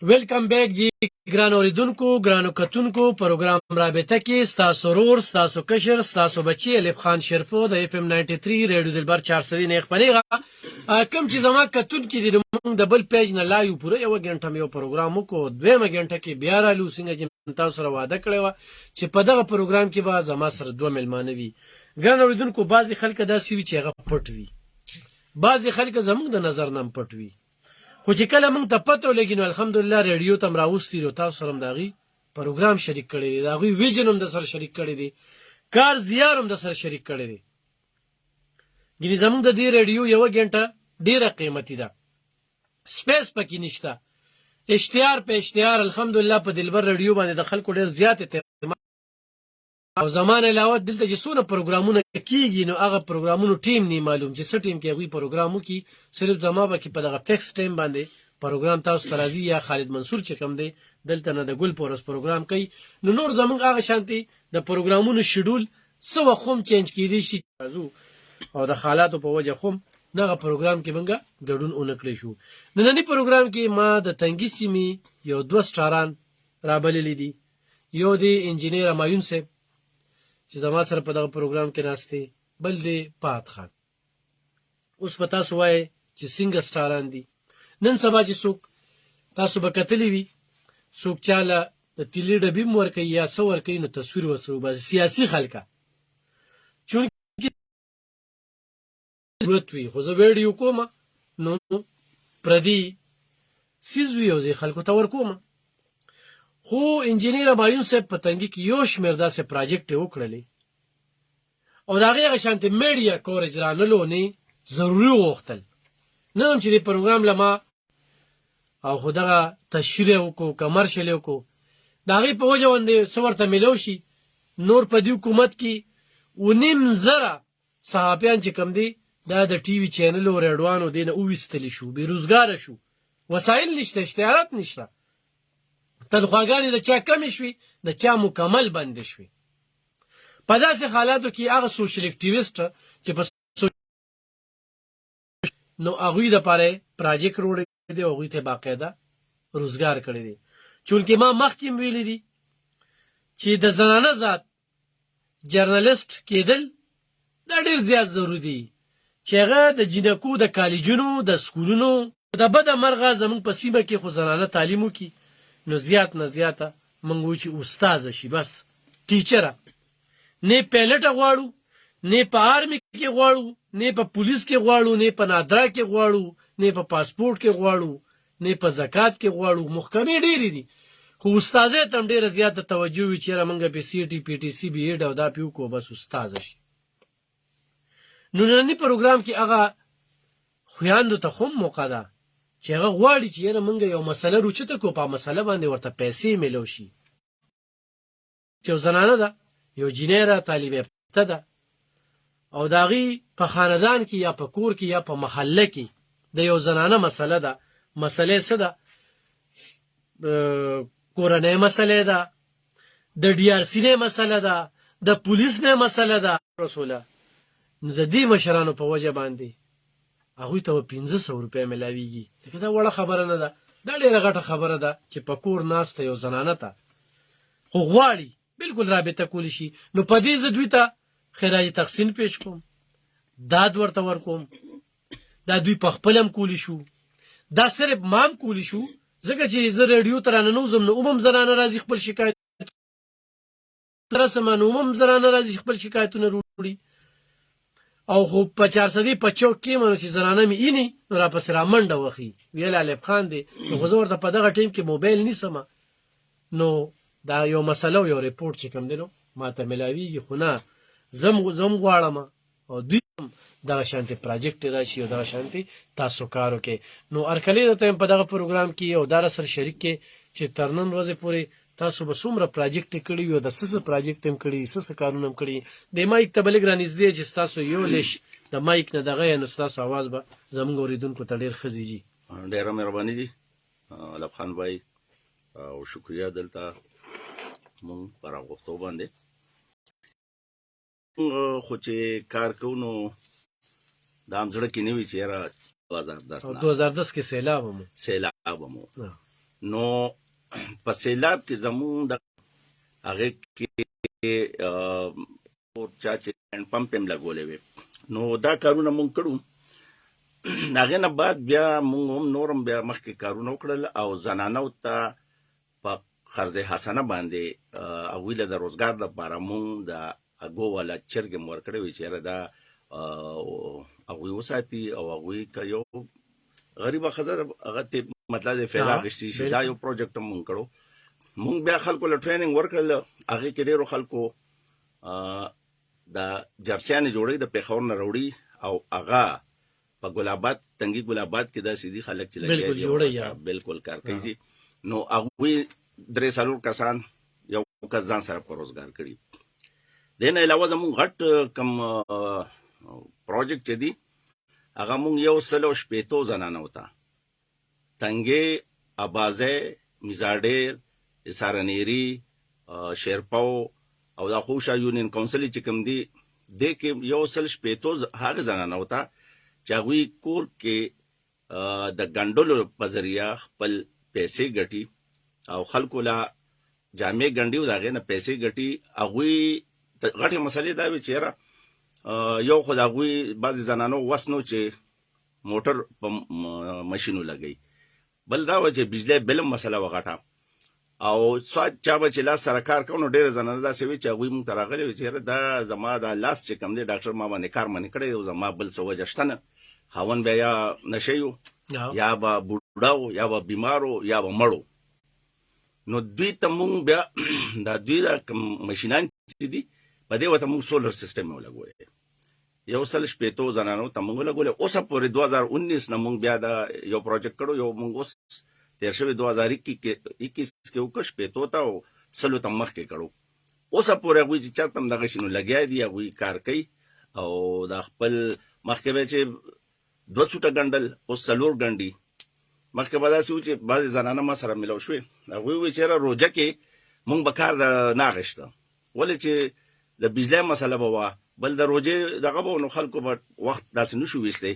ویلکم بیک جی ګران اوریدونکو ګرانو کتونکو پروګرام رابطه کې ستاسو رور ستاسو کشر ستاسو بچی الف خان شرفو د اف ام 93 ریډیو دلبر 400 نه خپنیغه کم چې زما کتونکو د موږ د بل پیج نه لایو پوره یو غنټه یو پروګرام کو دویمه غنټه کې بیا را لوسینګ چې تاسو سره وعده کړی و چې په دغه پروګرام کې به زما سره دوه ملمانه وي ګران اوریدونکو بعضی خلک داسې وي چې هغه پټ وي بعضی خلک زموږ د نظر نه پټ وي خو چې کله موږ ته پته ولګي نو الحمدلله ریډیو ته راوستي او تاسو سره داغي پروګرام شریک کړی دی داغي ویژن هم د سره شریک کړی دی کار زیار هم د سره شریک کړی دی ګینه زموږ د دې ریډیو یو غنټه ډیره قیمتي ده سپیس پکې نشته اشتهار په اشتهار الحمدلله په دلبر ریډیو باندې د خلکو ډیر زیات اعتماد او زمان علاوه دلته چې څونه پروګرامونه کیږي نو هغه پروګرامونو ټیم نه معلوم چې څه ټیم کې هغه پروګرامو کې صرف زما به کې په دغه فکس ټیم باندې پروګرام تاسو ترازی یا خالد منصور چې کوم دی دلته نه د ګل پورس پروګرام کوي نو نور زمونږ هغه شانتي د پروګرامونو شیډول سو خوم چینج کیدی شي او د حالاتو په وجه خوم نغه پروګرام کې منګه ګډون اونکړی شو نننی پروګرام کې ما د تنګي سیمې یو دوه سټاران رابللی دي یو دی انجینیر مایون صاحب چې زما سره په دغه پروګرام کې ناشته بل دی پات خان اوس پتا سو وای چې څنګه سټاران دي نن سبا چې څوک تاسو به کتلی وي څوک چاله د تیلی ډبې مور کوي یا څور کوي نو تصویر وسرو بس سیاسي خلکا چون وروتوي خو زه ویډیو کوم نو پردي سیزوی او زه خلکو ته ورکوم خو انجینیر مایون صاحب په تنګي کې یو شمېر داسې پراجیکټ وکړلې او د هغې شانتې میډیا کوریج رانلو نه ضروري وغوښتل نه هم چې د پروګرام لما او خو دغه تشریح وکړو کمرشل وکړو د هغې په وجه باندې څه ورته میلو شي نور په دې حکومت کې 9,000 صحافیان چې کوم دي دا د ټي وي چینل او ریډوانو دې نه وویستلی شو بېروزګاره شو وسایل نشته اشتهارات نشته تنخواګانې د چا کمې شوي د چا مکمل بندې شوي په داسې حالاتو کې هغه سوشل اکټیویسټ چې په نو هغوی دپاره پراجیکټ روړی دی او هغوی ته باقاعده روزګار کړی دی چونکې ما مخکې هم ویلي دي چې د زنانه ذات جرنالیسټ کېدل دا ډېر زیات ضروري دي چې هغه د جینکو د کالجونو د سکولونو د بده مرغه زموږ په سیمه کې خو زنانه تعلیم وکړي نو زیات نه زیاته موږ وایو چې استاده شي بس ټیچره نه پیلټه غواړو نه په آرمي کې غواړو نه په پولیس کې غواړو نه په نادرا کې غواړو نه په پاسپورت کې غواړو نه په زکات کې غواړو محکمې ډېرې دي خو استاده ته ډېره زیاته توجه وي چې موږ په سی ټي پی ټي سی بي ایډ او دا پیو کو بس استاده شي نو نن پروګرام کې هغه خویاندو ته هم موقع ده چې هغه غواړي چې یاره موږ یو مسله روچته کو په مسله باندې ورته پیسې میلو شي چې زنانه ده یو جینیره طالب یافته ده او داغي په خاندان کې یا په کور کې یا په محله کې د یو زنانه مسله ده مسلې څه ده کورنۍ مسله ده د ډي ار سی نه مسله ده د پولیس نه مسله ده رسوله نو د دې مشرانو په وجه باندې هغوی ته 1500 روپۍ ملاویږي لکه دا وړه خبره نه ده دا ډېره غټه خبره ده چې په کور ناسته یو زنانه ته خو غواړي بلکل رابطه کولی شي نو په دې زه دوی ته خراج تحسین پیش کوم داد ورته ورکوم دا دوی په خپل هم کولی شو دا صرف مام کولی شو ځکه چې زه ریډیو ته راننوځم نو هم زنانه راځي خپل شکایت رسمه نو هم زنانه راځي خپل شکایتونه وروړي او خو په 400 په چوک کې مونږ چې زنانه مې اینی نو را پسې را منډه وخی ویل الف خان دی نو خو زه ورته په دغه ټیم کې موبایل نیسم نو دا یو مسله یو ریپورت چې کوم دی نو ما ته ملاویږي خو نه زم غواړم او دوی دغه شانتي پراجیکټ راشي او دغه شانتي تاسو کارو کې نو ارکلې ته په دغه پروګرام کې او دار سره شریک کې چې ترنن ورځې پورې تاسو به څومره پراجیکټ کړی یو د سس پراجیکټ هم کړی سس کارونه هم کړی د مایک ته بلګ رانږدې چې تاسو یو لیش د مایک نه دغه نو تاسو आवाज به زموږ اوریدونکو ته ډیر خزيږي ډیره مهرباني دي الف خان بھائی او شکریا دلته مونږ پر غوښتو باندې خو چې کار کوو نو دا هم زړه کې نه وي چې یاره 2010 کې سیلاب مو نو په سیلاب کې زمون د هغه کې او چا چې پمپ هم لګولې وي نو دا کارونه مونږ کړو هغه نه بعد بیا مونږ هم نورم بیا مخکې کارونه وکړل او زنانو ته په قرض حسنه باندې هغوی له د روزګار لپاره مونږ د هغو والا چرګې مو ورکړی وي چې یاره دا هغوی وساتي او هغوی که یو غریبه ښځه هغه ته مطلب د فایده اخیستي شي دا یو پروجیکټ هم مونږ کړو مونږ بیا خلکو له ټریننګ ورکړل هغې کې ډېرو خلکو د جرسیانې جوړوي د پېښور نه راوړي او هغه په ګلاباد تنګي ګلاباد کې داسې دي خلک چې لګیا دي بالکل کار کوي نو هغوی 3-4 کسان یو کس ځان سره په روزګار کړي دې نه علاوه زموږ غټ کم پروجیکټ چې دي هغه مونږ 160 زنانو ته تنګې ابازه میزاډیر سارنيري شیرپاو او دا خوشا یونین کونسل چې کوم دی د کې 160 هغه زنانه وتا چې هغوی کور کې د ګنډلو په ذریعه خپل پیسې ګټي او خلکو لا جامې ګنډي او دغه نه پیسې ګټي هغوی غټه مسلې دا وی چیرې یو خو هغوی بعضی زنانو وسنو چې موټر په ماشینو لګي بل دا و چې بجلی بل مسله وغټه او سواد چا به چې لاس سره کار کوو نو ډېره زنانه داسې وي چې هغوی مونږ ته راغلي وي چې دا زما دا لاس چې کوم دی ډاکټر ما باندې کار منې کړی او زما بل څه وجه شته نه خاوند بیا یا نشی و یا به بوډا و یا به بیمار و یا به مړ و نو دوی ته مونږ بیا دا دوی دا کوم مشینان چې دي په دې ورته مونږ سولر سیسټم یې ولګولی 160 زنانو ته مونږ ولګولی اوسه پورې 2019 نه مونږ بیا دا یو پروجیکټ کړو یو مونږ اوس تیر شوی 2021 کې وکړ شپېتو ته او سلو ته مخکې کړو اوسه پورې هغوی چې چېرته هم دغه شي نو لګیا دي هغوی کار کوي او دا خپل مخکې به چې 2 څوټه ګنډل اوس 4 ګنډي مخکې به داسې و چې بعضې زنانه ما سره ملو شوې هغوی وویل چې یاره روژه کې مونږ به کار نه اخېسته ولې چې د بجلی مسله به وه بل د روژې دغه به نو خلکو به وخت داسې نه شو ویستی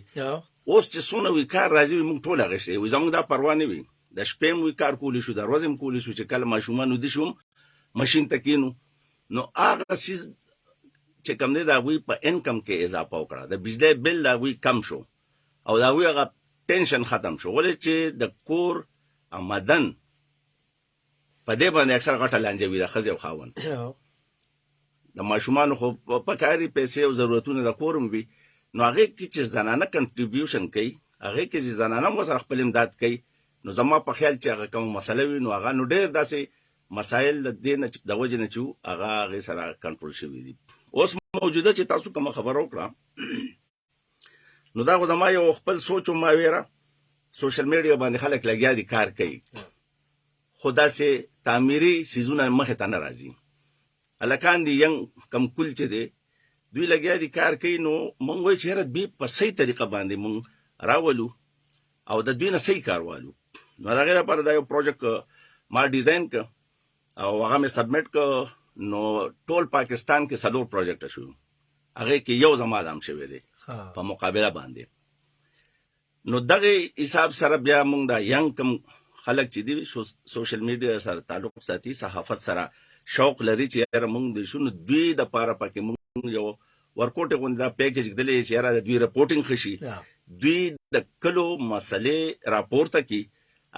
اوس چې څونه وي کار راځي وي مونږ ټول اخېستی وي زموږ دا پروا نه وي د شپې هم وي کار کولی شو د ورځې هم کولی شو چې کله ماشومان ویده شو ماشین ته کینو نو هغه څیز چې کوم دی د هغوی په انکم کې اضافه وکړه د بجلی بل د هغوی کم شو او د هغوی هغه ټینشن ختم شو ولې چې د کور آمدن په دې باندې اکثر غټه لانجه وي د ښځې او خاوند د ماشومانو خو په کاري پیسې او ضرورتونه د کور هم وي نو هغې کې چې زنانه کنټریبیوشن کوي هغې کې چې زنانه هم ورسره خپل امداد کوي نو زما په خیال چې هغه کومه مسله وي نو هغه نو ډېر داسې مسایل د دې نه د وجې نه چې هغه هغې سره کنټرول شوي دي اوس موجوده چې تاسو کومه خبره وکړه نو دا خو زما یو خپل سوچ و ما ویره سوشل میډیا باندې خلک لګیا دي کار کوي خو داسې تعمیري څیزونه مخې ته نه راځي هلکان دي ینګ کم کل چې دی دوی لګیا دي کار کوي نو مونږ وایو چې یاره دوی په صحیح طریقه باندې مونږ راولو او د دوی نه صحیح کار والو نو د هغې لپاره دا یو پروجیکټ ما ډیزاین که او هغه مې سبمیټ که نو ټول پاکستان کې 4 پروجیکټه شو هغې کې یو زما دام شوی دی په مقابله باندې نو دغه حساب سره بیا مونږ دا ینګ کم خلک چې دي سوشل میډیا سره تعلق ساتي صحافت سره شوق لري چې یاره مونږ د شو نو دوی دپاره پکې مونږ یو ورکوټې غوندې دا پیکیج ږدلی چې یاره د دوی رپورټینګ ښه شي دوی د کلو مسلې راپورته کي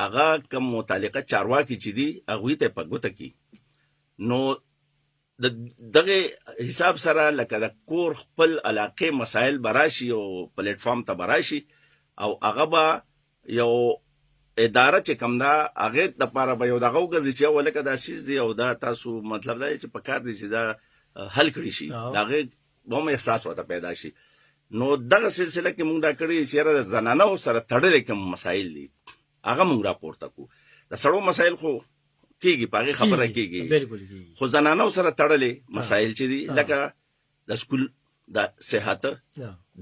هغه کم متعلقه چارواکي چې دي هغوی ته په ګوته کي نو د دغه حساب سره لکه د کور خپل علاقې مسایل به راشي او پلیټ فارم ته به راشي او هغه به یو اداره چې کوم ده هغې دپاره به یو دغه وګرځي چې یو لکه دا شیز دی او دا تاسو مطلب دا چې په کار دی چې دا حل کړي شي د هغې به هم احساس ورته پیدا شي نو دغه سلسله کې مونږ دا کړي چې یاره د زنانو سره تړلې کوم مسایل دي هغه مونږ راپورته کړو د سړو مسایل خو کېږي په هغې خبره کېږي خو زنانو سره تړلې مسایل چې دي لکه د سکول د صحت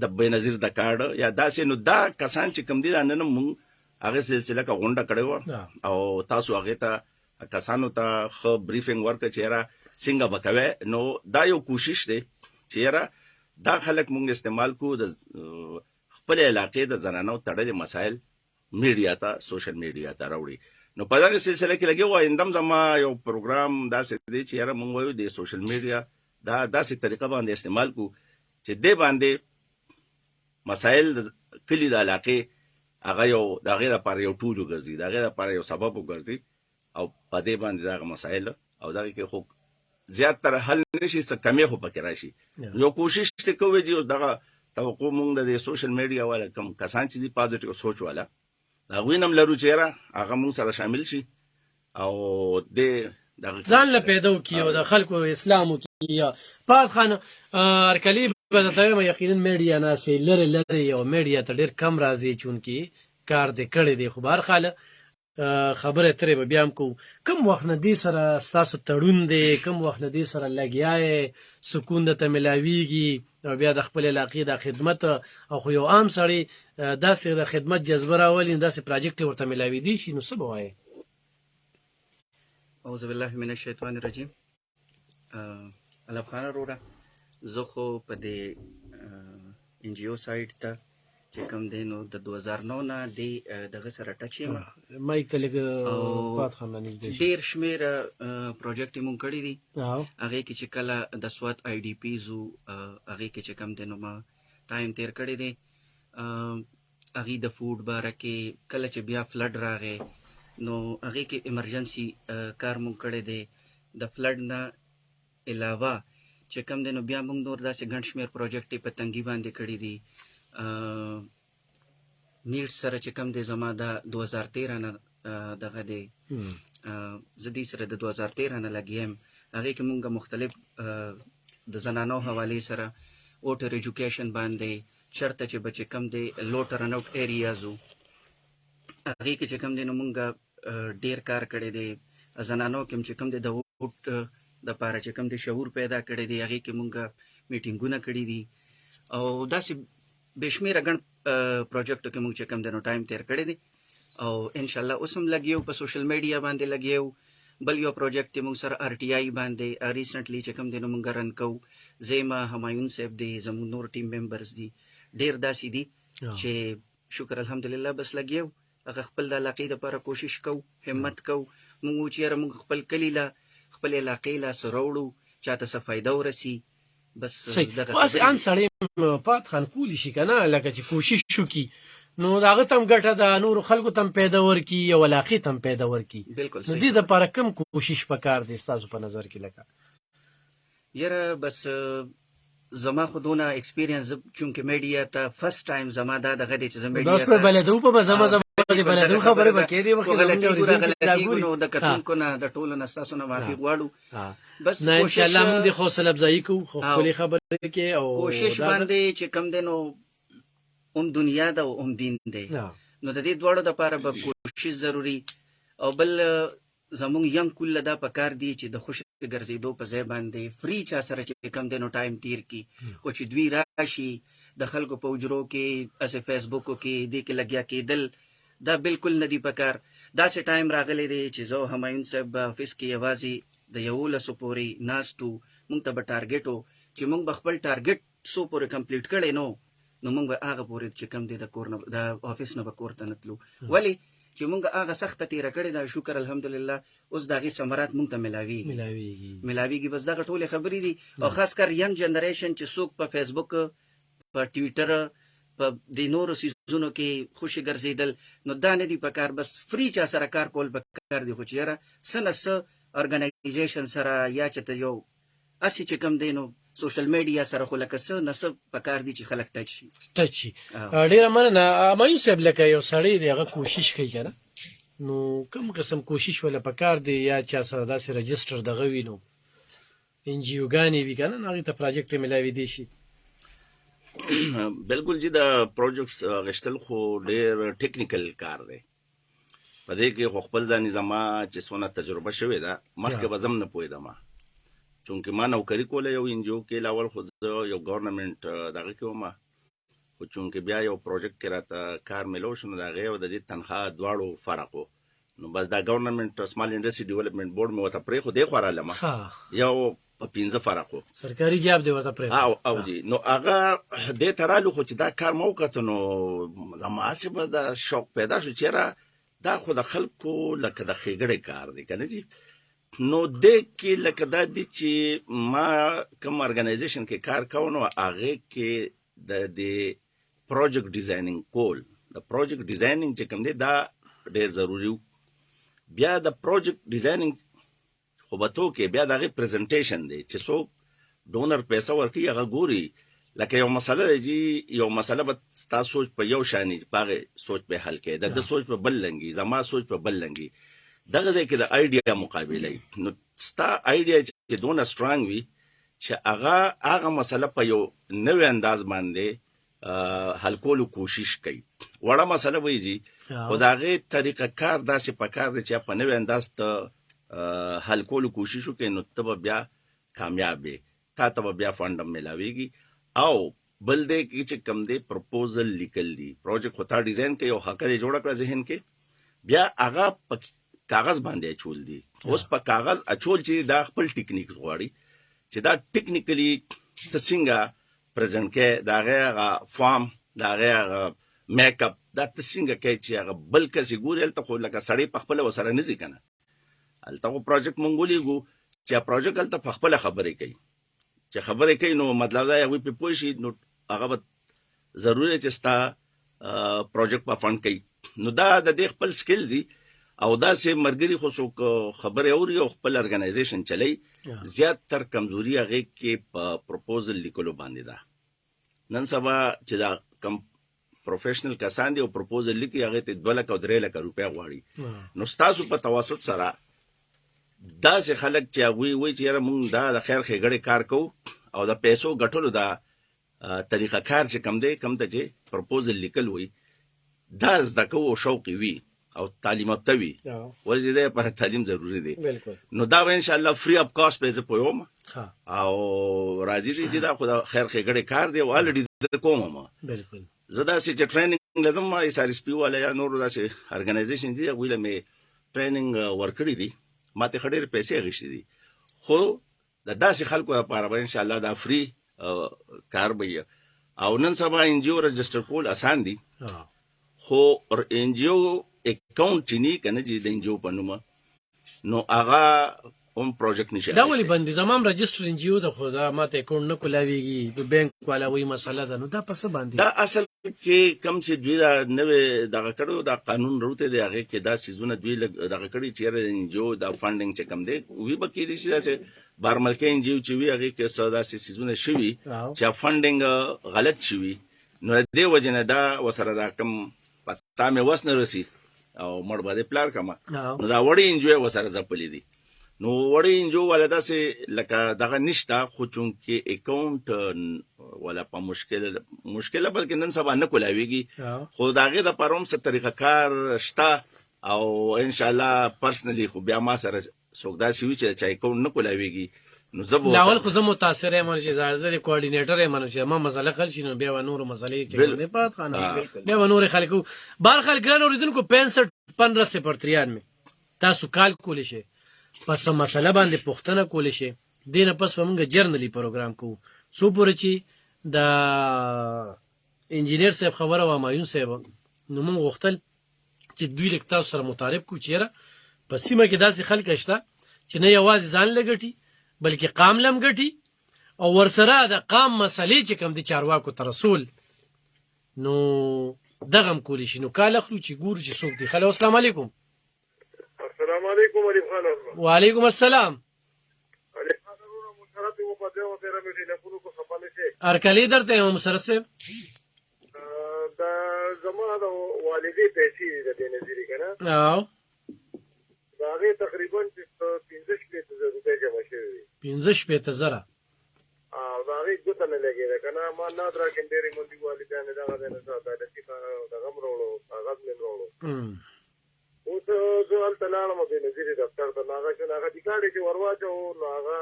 د بېنظیر د کارډ یا داسې نو دا کسان چې کوم دي دا نن مونږ هغې سلسله که غونډه کړې وه او تاسو هغې ته کسانو ته ښه بریفینګ ورکړه چې یاره څنګه به کوې نو دا یو کوشش دی چې یاره دا خلک مونږ استعمال کو د خپل علاقې د زنانو تړلې مسایل میډیا ته سوشل میډیا ته راوړي نو په دغه سلسله کې لګي و اندم زما یو پروګرام داسې دی چې یاره مونږ وایو د سوشل میډیا دا داسې طریقه باندې استعمال کو چې دې باندې مسایل کلی د علاقې هغه یو د هغې دپاره یو ټول وګرځي د هغې دپاره یو سبب وګرځي او په دې باندې دغه مسایل او دغه کې خو زیات تر حل نشي څه کمی خو پکې راشي یو کوشش ته کوي چې اوس دغه توقع مونږ د سوشل میډیا والا کم کسان چې دي پازیټیو سوچ والا هغوی هم لرو چې یاره هغه مونږ سره شامل شي او د ځان له پیدا وکړي او د خلکو اسلام وکړي پات خان ارکلي به درته وایم یقینا میډیا ناسې لرې لرې او میډیا ته ډېر کم راځي چونکې کار دې کړی دی خو بهرحاله خبره ترې به بیا هم کوو کوم وخت نه دې سره ستاسو تړون دی کوم وخت نه دې سره لګیا یې سکون درته میلاویږي او بیا د خپل علاقې د خدمت او خو یو عام سړی داسې د خدمت جذبه راولي داسې پراجیکټ ورته میلاویدی شي نو څه به وایې اعوذ بالله من الشیطان الرجیم الف خان وروره زه خو په دې ان جی او سایټ ته چې کوم دی نو د 2009 نه دغه سره ټچ یم مایک ته لږ پات خان نږدې شي ډېر شمېره پروجیکټ یې مونږ کړي دي هغې کې چې کله د سوات آی ډي پیز وو هغې کې چې کوم دی نو ما ټایم تیر کړی دی هغې د فوډ باره کې کله چې بیا فلډ راغی نو هغې کې ایمرجنسي کار مونږ کړی دی د فلډ نه علاوه چې کوم دی نو بیا مونږ نور داسې ګڼ شمېر پروجیکټ یې په تنګي باندې کړي دي نیډ سره چې کوم دی زما د 2013 نه دغه دی زه دې سره د 2013 نه لګیا یم هغې کې مونږ مختلف د زنانو حوالې سره ووټر ایجوکیشن باندې چېرته چې به چې کوم دی لو ټرن آوټ ایریاز وو هغې کې چې کوم دی نو مونږ ډېر کار کړی دی زنانو کې هم چې کوم دی د ووټ دپاره چې کوم دی شعور پیدا کړی دی هغې کې مونږ میټینګونه کړي دي او داسې بېشمېره ګڼ پروجیکټو کې مونږ چې کوم دی نو ټایم تیر کړی دی او انشاءالله اوس هم لګیو په سوشل میډیا باندې لګیو بل یو پروجیکټ دی مونږ سره آر ټي آی باندې ریسنټلی چې کوم دی نو مونږ رن کوو زیما همایون صاحب دی زموږ نور ټیم ممبرز دي ډېر داسې دي چې شکر الحمدلله بس لګیو هغه خپل د علاقې دپاره کوشش کوو همت کوو مونږ و چې یاره مونږ خپل کلي له خپل علاقې له څه راوړو چاته څه فایده ورسي بس دغه عام سړی پات خان کولی شي که نه لکه چې کوشش وکړي نو د هغه ته هم ګټه ده نورو خلکو ته هم پیدا ورکړي او علاقې ته هم پیدا ورکړي بالکل نو دې دپاره کوم کوشش پکار دی ستاسو په نظر کې لکه یاره بس زما خو دونه اکسپیرینس چونکې میډیا ته فرست ټایم زما دا دغه دی چې زه میډیا ته اوس په بلدو په مزه باندې بلدو خبرې به کېدې غلطي د کتونکو نه د ټولو نه ستاسو نه معافي غواړو بس نه انشاءالله موږ د حوصله افزایي کوو خو ښکلې خبرې کې او کوشش باندې چې کوم دی نو هم دنیا ده او هم دین دی نو د دې دواړو دپاره به کوشش ضروري او بل زمونږ ینګ کل دا پکار دی چې د خوشي ګرځېدو په ځای باندې فری چا سره چې کوم دی نو ټایم تیر کړي خو چې دوی راشي د خلکو په حجرو کې هسې فیسبوکو کې دې کې لګیا کېدل دا بالکل نه دي پکار داسې ټایم راغلی دی چې زه همایون صاحب به افس کې یوازې د 11 پورې ناست وو مونږ ته به ټارګېټ و چې مونږ به خپل ټارګېټ څو پورې کمپلیټ کړی نو مونږ به هغه پورې چې کوم دی د کور نه د افس نه به کور ته نه تلو ولې چې مونږ هغه سخته تېره کړې ده شکر الحمدلله اوس د هغې ثمرات مونږ ته میلاویږي بس دغه ټولې خبرې دي او خاص کر ینګ جنریشن چې څوک په فیسبوک په ټویټر په د نورو سیزونو کې خوشي ګرځېدل نو دا نه دي پکار بس فری چا سره کار کول پکار دي خو چې یاره څه نه څه ارګنایزیشن سره یا چې ته یو هسې چې کوم دی نو سوشل میډیا سره خو لکه څه نه څه پکار دي چې خلک ټچ شي ډېره مننه همایون صاحب لکه یو سړی دی هغه کوشش کوي که نه نو کوم قسم کوشش ولا پکار دی یا چا سره داسې رجسټر دغه وي نو ان جي اوګانې وي که نه نو هغې ته پراجیکټ میلاویدی شي بالکل جی د پروجیکټس غشتل خو ډېر ټیکنیکل کار دی په دې کې خو خپل ځاني زما چې څونه تجربه شوې ده مخکې به زه هم نه پوهېدم چونکې ما نوکري کوله یو ان جي او کې لاول خو زه یو ګورنمنټ دغه کې وم خو چونکې بیا یو پروجیکټ کې راته کار میلو شو نو د هغې او د دې تنخواه دواړو فرق و نو بس دا ګورنمنټ سمال انډسټري ډیولپمنټ بورډ مې ورته پرېښود دې خوا رالم یو په 15 فرق و سرکاري جاب دی ورته پرېښود او جی نو هغه دې ته رالو خو چې دا کار مو وکړه نو زما هسې بس د شوق پیدا شو چې یاره دا خو د خلکو لکه د ښېګړې کار دی کنه جی. نو دې کې لکه دا دي چې ما کوم ارګنایزیشن کې کار کوم نو هغه کې د دې پروجیکټ ډیزاینینګ کول، د پروجیکټ ډیزاینینګ چې کوم دی دا ډېر ضروري و. بیا د پروجیکټ ډیزاینینګ خو به تو کې بیا د هغې پریزنټیشن دی چې څوک ډونر پیسه ورکوي هغه ګوري. لکه یو مسله دی چې یو مسله به ستا سوچ په یو شاني په هغې سوچ په حل کوي، د سوچ په بل لنګي، زما سوچ په بل لنګي. دغه ځای کې د آیډیا مقابله نو ستا آیډیا چې دونه سترانګ وي چې هغه مسله په یو نوی انداز باندې حل کولو کوشش کوي. وړه مسله وایي جي خو د هغې طریقه کار داسې پکار دی چې په نوی انداز ته حل کولو کوشش وکړي نو ته به بیا کامیاب یې، تا ته به بیا فنډ هم میلاویږي. او بل دی کې چې کوم دی پروپوزل لیکل دي، پروجیکټ خو تا ډیزاین کوي او هکه یې جوړه کړه ذهن کې، بیا هغه په کاغذ باندې اچول دي. اوس په کاغذ اچول چې دا خپل ټیکنیک غواړي چې دا ټیکنیکلی ته څنګه پرزنټ کې د هغې هغه فارم د هغې هغه میک اپ دا ته څنګه کوي چې هغه بل کس یې ګوري. هلته خو لکه سړی په خپله ورسره نه ځي که نه، هلته خو پروجیکټ مونږ ولیږو چې پروجیکټ هلته په خپله خبرې کوي، چې خبرې کوي نو مطلب دا هغوی پرې پوه شي نو هغه به ضروري چې ستا پروجیکټ په فنډ کوي. نو دا د دې خپل سکل دی. او داسې ملګري خو څوک خبرې اوري او خپل ارګنایزیشن چلی، زیات تر کمزوري هغې کې په پروپوزل لیکلو باندې ده. نن سبا چې دا کم پروفیشنل کسان دي او پروپوزل لیکي هغې ته 2 لکه او 3 لکه روپۍ غواړي. نو ستاسو په توسط سره داسې خلک چې هغوی وایي چې یاره مونږ دا د خیر ښېګړې کار کوو او د پیسو ګټلو دا طریقه کار چې کوم دی کوم ته چې پروپوزل لیکل وي دا زده کوو او شوق وي او تعلیم یافته وي، ولې د لپاره تعلیم ضروري دی. نو دا به انشاءالله فری اف کاسټ به زه پوهوم او راځي دي چې دا خو د خیر ښېګړې کار دی او الریډي زه کوم هم. زه داسې چې ټریننګ لازم ما ایس آر اس پي والا یا نور داسې ارګنایزیشن دي هغوی له مې ټریننګ ورکړي دي، ما ته ښه ډېرې پیسې اخیستې دي، خو د داسې خلکو لپاره به انشاءالله دا فری کار به وي. او نن سبا ان جی او رجسټر کول اسان دي، خو ان جی او اکاونټ چې نه کنه چې د ان جی او په نومه نو هغه هم پروجیکټ نشي. دا ولې بندي زمام رجسټر ان جی او د خو دا ماته اکاونټ نه کولاویږي په بانک والا وایي مسله ده. نو دا په څه باندې دا اصل کې کم چې دوی دا نوې دغه کړو دا قانون راوته دی هغې کې دا څیزونه دوی دغه کړي چې ان جی او دا فنډینګ چې کم دی وي به کېدای شي داسې بارملکۍ ان جی او چې وي هغې کې څه داسې څیزونه شوي چې فنډینګ غلط شوي نو د دې وجې نه دا ورسره دا کم پتا مې وس نه رسي او مړ به دې پلار کړمه نو دا وړې انجوی ورسره ځپلي دي. نو وړې انجو والا داسې لکه دغه نشته، خو چونکې اکاونټ والا په مشکله بلکې نن سبا نه کولاویږي، خو د هغې دپاره هم څه طریقه کار شته او انشاءالله پرسنلي خو بیا ما سره څوک داسې وي چې چا اکاونټ نه کولاویږي نو زه به لاول خو زه متاثر یم چې زه د کوارډینیټر یم چې ما مسله حل شي نو بیا به نورو مسلې چې نه پات خانه بیا به نور خلکو بار خلک ګران اوریدونکو 65 تاسو کال کولی شئ پس مسله باندې پوښتنه کولی شئ. دې نه پس موږ جرنلي پروګرام کوو څو پورې چې د انجینیر صاحب خبره وه مایون صاحب نو موږ غوښتل چې دوی لږ تاسو سره متعارف کړو چې یاره په سیمه کې داسې خلک شته چې نه یوازې ځان له ګټي بلکې قام لم ګټي او ورسره د قام مسلې چې کوم د چارواکو ته رسول نو دغه هم کولی شي. نو کال اخلو چې ګورو چې څوک دي. هلو السلام علیکم. السلام علیکم علی خان. وعلیکم السلام. علی خان ورو مسرت و په دې و تیرې مې ټلیفون کو خپل شي ارکلی درته یم مسرت صاحب دا زما د والدې پیسې د دې نظری کنه او دا غي تقریبا 15,000 روپۍ جمع شوي 15,000 او دا غي ګوته نه لګیږي کنه ما نه درا کندېری مونږ دی والدان دا نه ساته د چې دا غمرولو کاغذ مې ورولو اوس زه هلته لاړم د نظري دفتر ته نو هغه چې هغه ټیکاټ چې ور واچوو نو هغه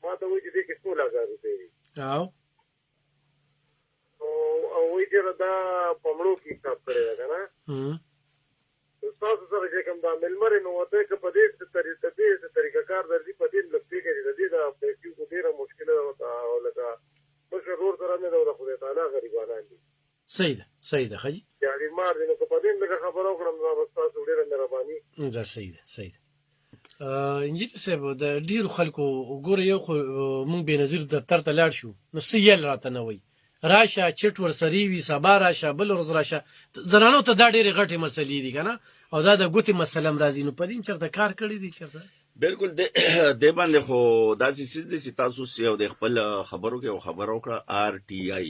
ما ته وایي چې دې کې 16,000 روپۍ دي او وایي چې دا په مړو کې حساب کړی ده که نه ستاسو سره چې کوم دا مېلمه نو ورته که په دې طریقه کار درځي په دې لږ پوهېږي چې د دې د پیسې خو ډېره مشکله ده او لکه مشر ورور سره مې ده د خدای تعالی غریبانان دي. صحیح ده ښه جي یعنې بیمار دي نو که په دې لږه خبره وکړم نو بس تاسو ډېره مهرباني. دا صحیح ده صحیح ده. انجینر صاحب د ډیرو خلکو وګوره یو خو مونږ بېنظیر دفتر ته لاړ شو نو څه یل راته نه وایي راشه چټ ورسري وي سبا راشه بل ورځ راشه زنانو ته دا ډېرې غټې مسلې دي که نه او دا د ګوتې مسله هم راځي نو په دې چېرته کار کړی دی چېرته بالکل دې باندې خو داسې څیز دی چې تاسو یو د خپل خبرو کې یو خبره وکړه RTI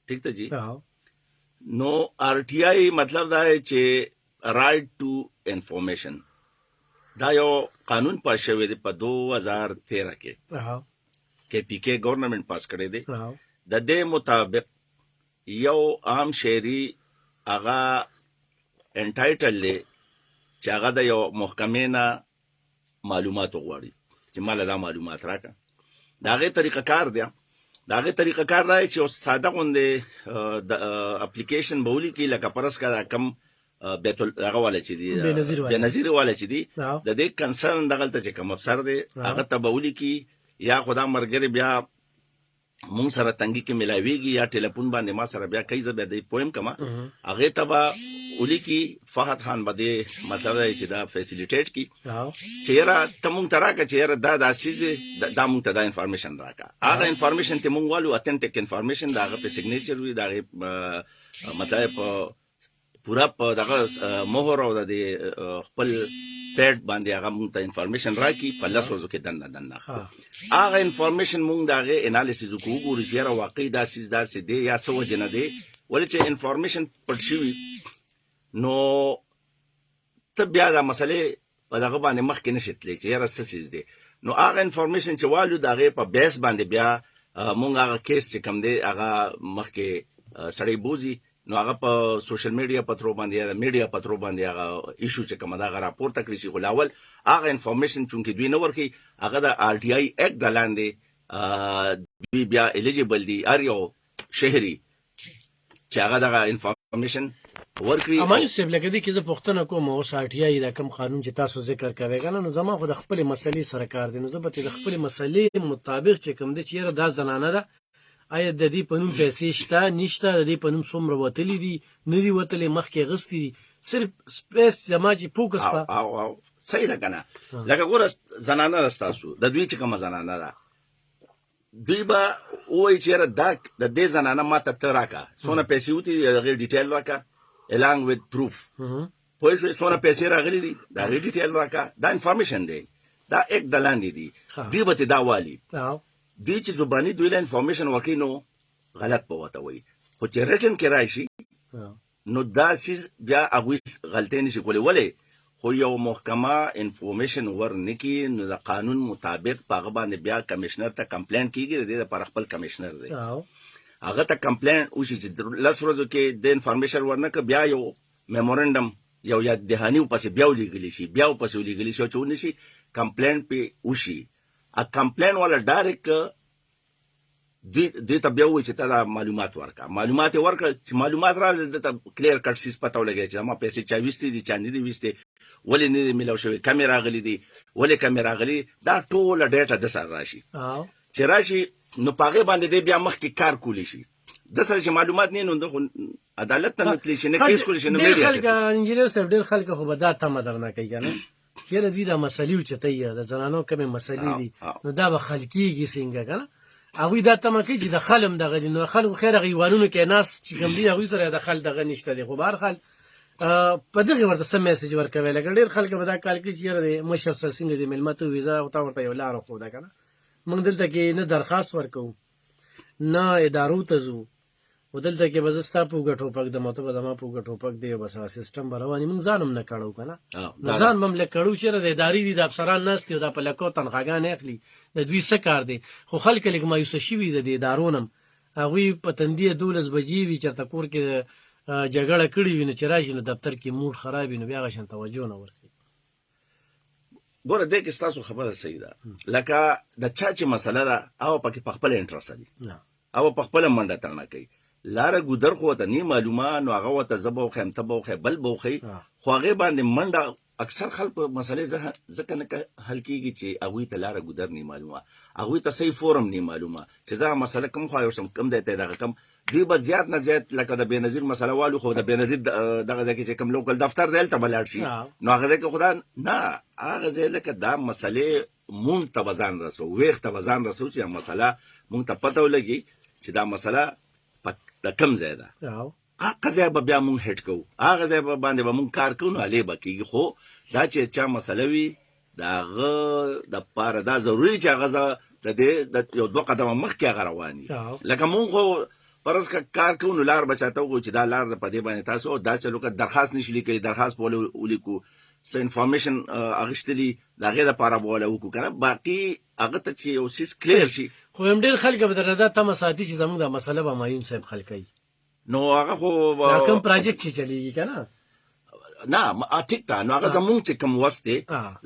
ٹھیک ده جی نو RTI مطلب دا دی چې رائټ ټو انفارمیشن دا یو قانون پاس شوی دی په 2013 کې KPK گورنمنٹ پاس کړی دی د دې مطابق یو عام شهري هغه انټایټل دی چې هغه د یو محکمې نه معلومات وغواړي چې مال دا معلومات راکړه د هغې طریقه کار دی د هغې طریقه کار دا دی چې یو ساده غوندې د اپلیکیشن به ولیکي لکه فرض کړه کم بیت هغه والا چې دی بېنظیر والا چې دی د دې کنسرن دغلته چې کوم افسر دی هغه ته به ولیکي یا خدا مرګري بیا مونږ سره تنګي کې ملاويږي یا ټلیفون باندې ما سره بیا کای زبې د پویم کما هغه تبا ولیکي فهد خان بده مطلب چې دا فیسیلیټیټ کی چیرې تمون تراکه چیرې دا داسې دا مونږ ته دا انفارمیشن راکا هغه انفارمیشن ته مونږ والو اتنټیک انفارمیشن دا هغه په سیګنیچر وی دا مطلب پورا په دغه مهر او د خپل پیډ باندې هغه مونږ ته انفارمیشن راکې په لاسو ورځو کې دنه هغه انفارمیشن مونږ دغه انالیسیس وکړو چې را واقعي داسې دی یا څه وجه نه دی ولې چې انفارمیشن پټ شوي نو ته بیا دا مسلې په دغه باندې مخکې نشي تللی چې یاره څه څیز دی نو هغه انفارمیشن چې والو د هغې په بیس باندې بیا مونږ هغه کیس چې کوم دی هغه مخکې سړی بوزي نو هغه په سوشل میډیا په ترو باندې یا میډیا په ترو باندې هغه ایشو چې کوم دا هغه راپورته کړی شي خو لاول هغه انفارمیشن چونکې دوی نه ورکوي هغه د RTI اکټ د لاندې دوی بیا الیجیبل دي هر یو شهري چې هغه دغه انفارمیشن ورکړي اما یوسف لکه دې کې زه پوښتنه کوم اوس RTI دا کوم قانون چې تاسو ذکر کوئ که نه نو زما خو د خپلې مسلې سره کار دی نو زه به د خپلې مسلې مطابق چې کوم دی چې یاره دا زنانه ده آیا د دې په نوم پیسې شته نشته د دې په نوم څومره وتلي دي نه دي وتلې مخکې اخیستي دي صرف سپیس زما چې فوکس په صحیح ده که نه لکه ګوره زنانه ده ستاسو د دوی چې کومه زنانه ده دوی به ووایي چې یاره دا د دې زنانه ما ته ته راکړه څونه پیسې وتې دي د هغې ډیټیل راکړه along with proof پوه شوې څونه پیسې راغلي دي د هغې ډیټیل راکړه دا انفارمیشن دی دا ایک د لاندې دي دوی به تې دا والي دوی چې زباني دوی له انفارمیشن ورکوي نو غلط به ورته وایي خو چې ریټن کې راشي نو دا څیز بیا هغوی غلطۍ نشي کولی ولې خو یو محکمه انفارمیشن ورنکړي نو د قانون مطابق په هغه باندې بیا کمیشنر ته کمپلینټ کېږي د دې لپاره خپل کمیشنر دی هغه ته کمپلینټ وشي چې 10 ورځو کې د انفارمیشن ورنکړه بیا یو میمورنډم یو یاد دهاني ورپسې بیا ولیږلی شي بیا ورپسې ولیږلی شي چې ونشي کمپلینټ پې وشي کمپلین والا ډایرکټ دوی ته بیا ووایي چې ته دا معلومات ورکړه معلومات یې ورکړه چې معلومات راغله ده ته کلیر کټ سیز پته ولګوي چې زما پیسې چا ویستې دي چا نه دي ویستې ولې نه دي میلاو شوي کمې راغلي دي ولې کمې راغلي دا ټوله ډیټا د سره راشي چې راشي نو په هغې باندې دی بیا مخکې کار کولی شي د سره چې معلومات نه نو عدالت ته نه تللی شي نه کیس کولی شي نه میډیا ته انجینر صاحب ډېر خلک خو به دا تمه درنه کوي که نه چیرې دوی دا مسلې اوچتوي د زنانو کمې مسلې دي نو دا به حل کېږي څنګه که نه هغوی دا تمه کوي چې د خلم دغه دي نو خلکو خیر هغه ایوانونو کې ناست چې کوم دي هغوی سره د خل دغه نشته دی خو به هر حال په دغې ورته څه میسج ورکوي لکه ډېر خلک به دا کال کوي چې یاره د مشر سره څنګه د مېلمه ته ویزه ورته یو لاره ښوده که نه موږ دلته کې نه درخواست ورکوو نه ادارو ته ځو و دلته کې به زه ستا په اوږه ټوپک دم او ته به زما په اوږه ټوپک دی او بس هغه سیسټم به روان وي موږ ځان هم نه کړو که نه نو ځان به هم لږ کړو چېرې د ادارې دي د افسران ناست دي او دا په لکو تنخواګانې اخلي د دوی څه کار دی خو خلک لږ مایوسه شوي د دې ادارو نه هغوی په تندي 12 بجې وي چېرته کور کې جګړه کړې وي نو چې راشي نو دفتر کې موډ خراب وي نو بیا هغه شان توجه نه ورکوي ګوره دې کې ستاسو خبره صحیح ده لکه د چا چې مسله ده هغه پکې په خپله انټرسټ دي هغه په خپله منډه ترنه کوي لاره ګودر خو ورته نه معلومه نو هغه ورته زه به وښیم ته به وښې بل به وښې خو هغې باندې منډه اکثر خلکو مسلې ځکه نه حل کېږي چې هغوی ته لاره ګودر نه معلومه هغوی ته صحیح فورم نه معلومه چې زه مسله کوم خوا یوسم کوم ځای ته دغه کوم دوی به زیات نه زیات لکه د بېنظیر مسله والو خو د بېنظیر دغه ځای کې چې کوم لوکل دفتر دی هلته به لاړ شي نو هغه ځای کې خو دا نه هغه ځای لکه دا مسلې مونږ ته به ځان رسو ویښ ته به ځان رسو چې دا مسله مونږ ته پته ولګي چې دا مسله د کوم ځای ده هغه ځای به بیا مونږ هیټ کوو هغه ځای به باندې به مونږ کار کوو نو هلې به کېږي خو دا چې چا مسله وي د هغه دپاره دا ضروري چې هغه د دې د یو دوه قدمه مخکې هغه روان وي لکه مونږ خو فرض که کار کوو نو لار به چاته وکړو چې دا لار په دې باندې تاسو دا چلو که درخواست نشي لیکلی درخواست به ولیکو څه انفارمیشن اخیستلي د هغې دپاره به وله وکړو که نه باقي هغه ته چې یو څیز کلیر شي خو هم ډېر خلک به درنه دا تمه ساتي چې زموږ دا مسله به معین صاحب حل کوي نو هغه خو دا کوم پراجیکټ چې چلیږي که نه نه ټیک ده نو هغه زمونږ چې کوم وس دی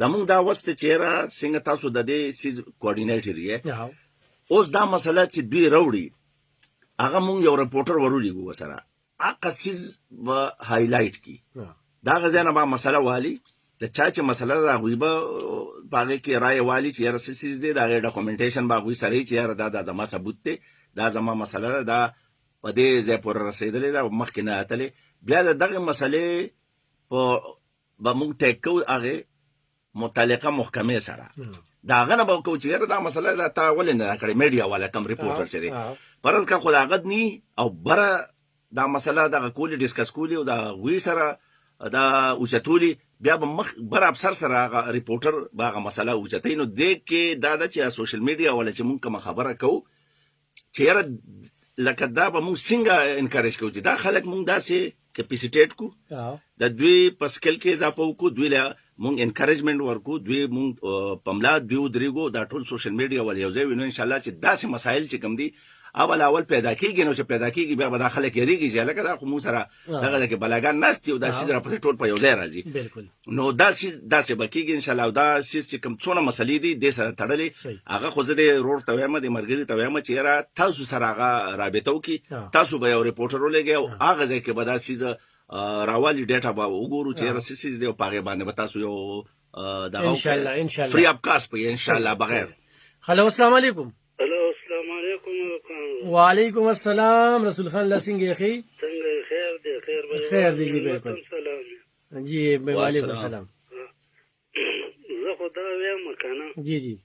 زمونږ دا وس دی چې یاره څنګه تاسو د دې سیز کوارډینیټر یې اوس دا مسله چې دوی راوړي هغه مونږ یو رپورټر ورولېږو ورسره هغه سیز به هایلایټ کړي د هغه ځای نه به مسله والي د چا چې مسله ده هغوی به په هغې کې رایې والي چې یاره څه سیز دی د هغې ډاکومنټیشن به هغوی سره وي چې یاره دا زما ثبوت دی دا زما مسله ده دا په دې ځای پورې رسېدلې ده مخکې نه اتلې بیا د دغې مسلې به مونږ ټیک کوو هغې متعلقه محکمې سره د هغه نه به کوو چې یاره دا مسله ده تا ولې نه کړې میډیا والا کم ریپورټر چې دی فرض که خو د هغه نی او بره دا مسله دغه کولي ډسکس کولي او د هغوی سره دا اوچتولي بیا به مخ بر افسر سره هغه ریپورټر به هغه مسله اوچتوي نو دې کې دا ده چې سوشل میډیا والا چې مونږ کومه خبره کوو چې یاره لکه دا به مونږ څنګه انکریج کوو چې دا خلک مونږ داسې کپیسیټیټ کو د دوی په سکل کې اضافه وکړو دوی له مونږ انکریجمنټ ورکو دوی مونږ په ملا دوی ودرېږو دا ټول سوشل میډیا ول یو ځای وي نو انشاءالله چې داسې مسایل چې کوم دي اول پیدا کېږي نو چې پیدا کېږي بیا به دا خلک یېرېږي چې هلکه دا خو مونږ سره دغه ځای کې بلاګان ناست دي او دا سیز راپسې ټول په یو ځای راځي نو دا سیز داسې به کېږي انشاءالله او دا سیز چې کوم څونه مسلې دي دې سره تړلې هغه خو زه دې ورور ته وایم د ملګري ته وایم چې یاره تاسو سره هغه رابطه وکړي تاسو به یو ریپورټر ولېږئ او هغه ځای کې به دا سیز راوالي ډیټا به وګورو چې یاره څه سیز دی او په هغې باندې به تاسو یو انشاءالله فری اپ کاست په انشاءالله بغیر هلو السلام علیکم السلام علیکم وعلیکم السلام رسول خان الله څنګه یې ښې څنګه خیر دی خیر دی جی بالکل جی وعلیکم السلام زه خو دا وایم که نه جی جی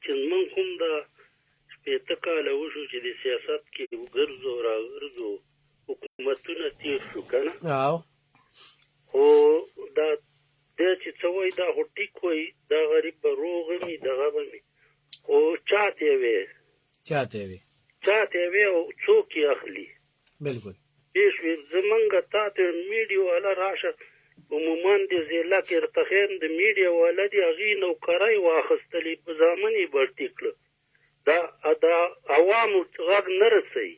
چې موږ کوم دا شپېته کاله وشو چې د سیاست کې ګرځو راګرځو حکومتونه تېر شو که نه خو دا چې څه وایي دا خو ټیک وایي دا غریب به روغ وي دغه به وي خو چاته وي او څوک یې اخلي بالکل پېښ وي زمونږ تا ته میډیا والا راشه عموما د ضلع کې ارتخین د میډیا والا د هغې نوکرۍ واخیستلې په زامن یې بړتي کړه دا عوامو غږ نه رسوي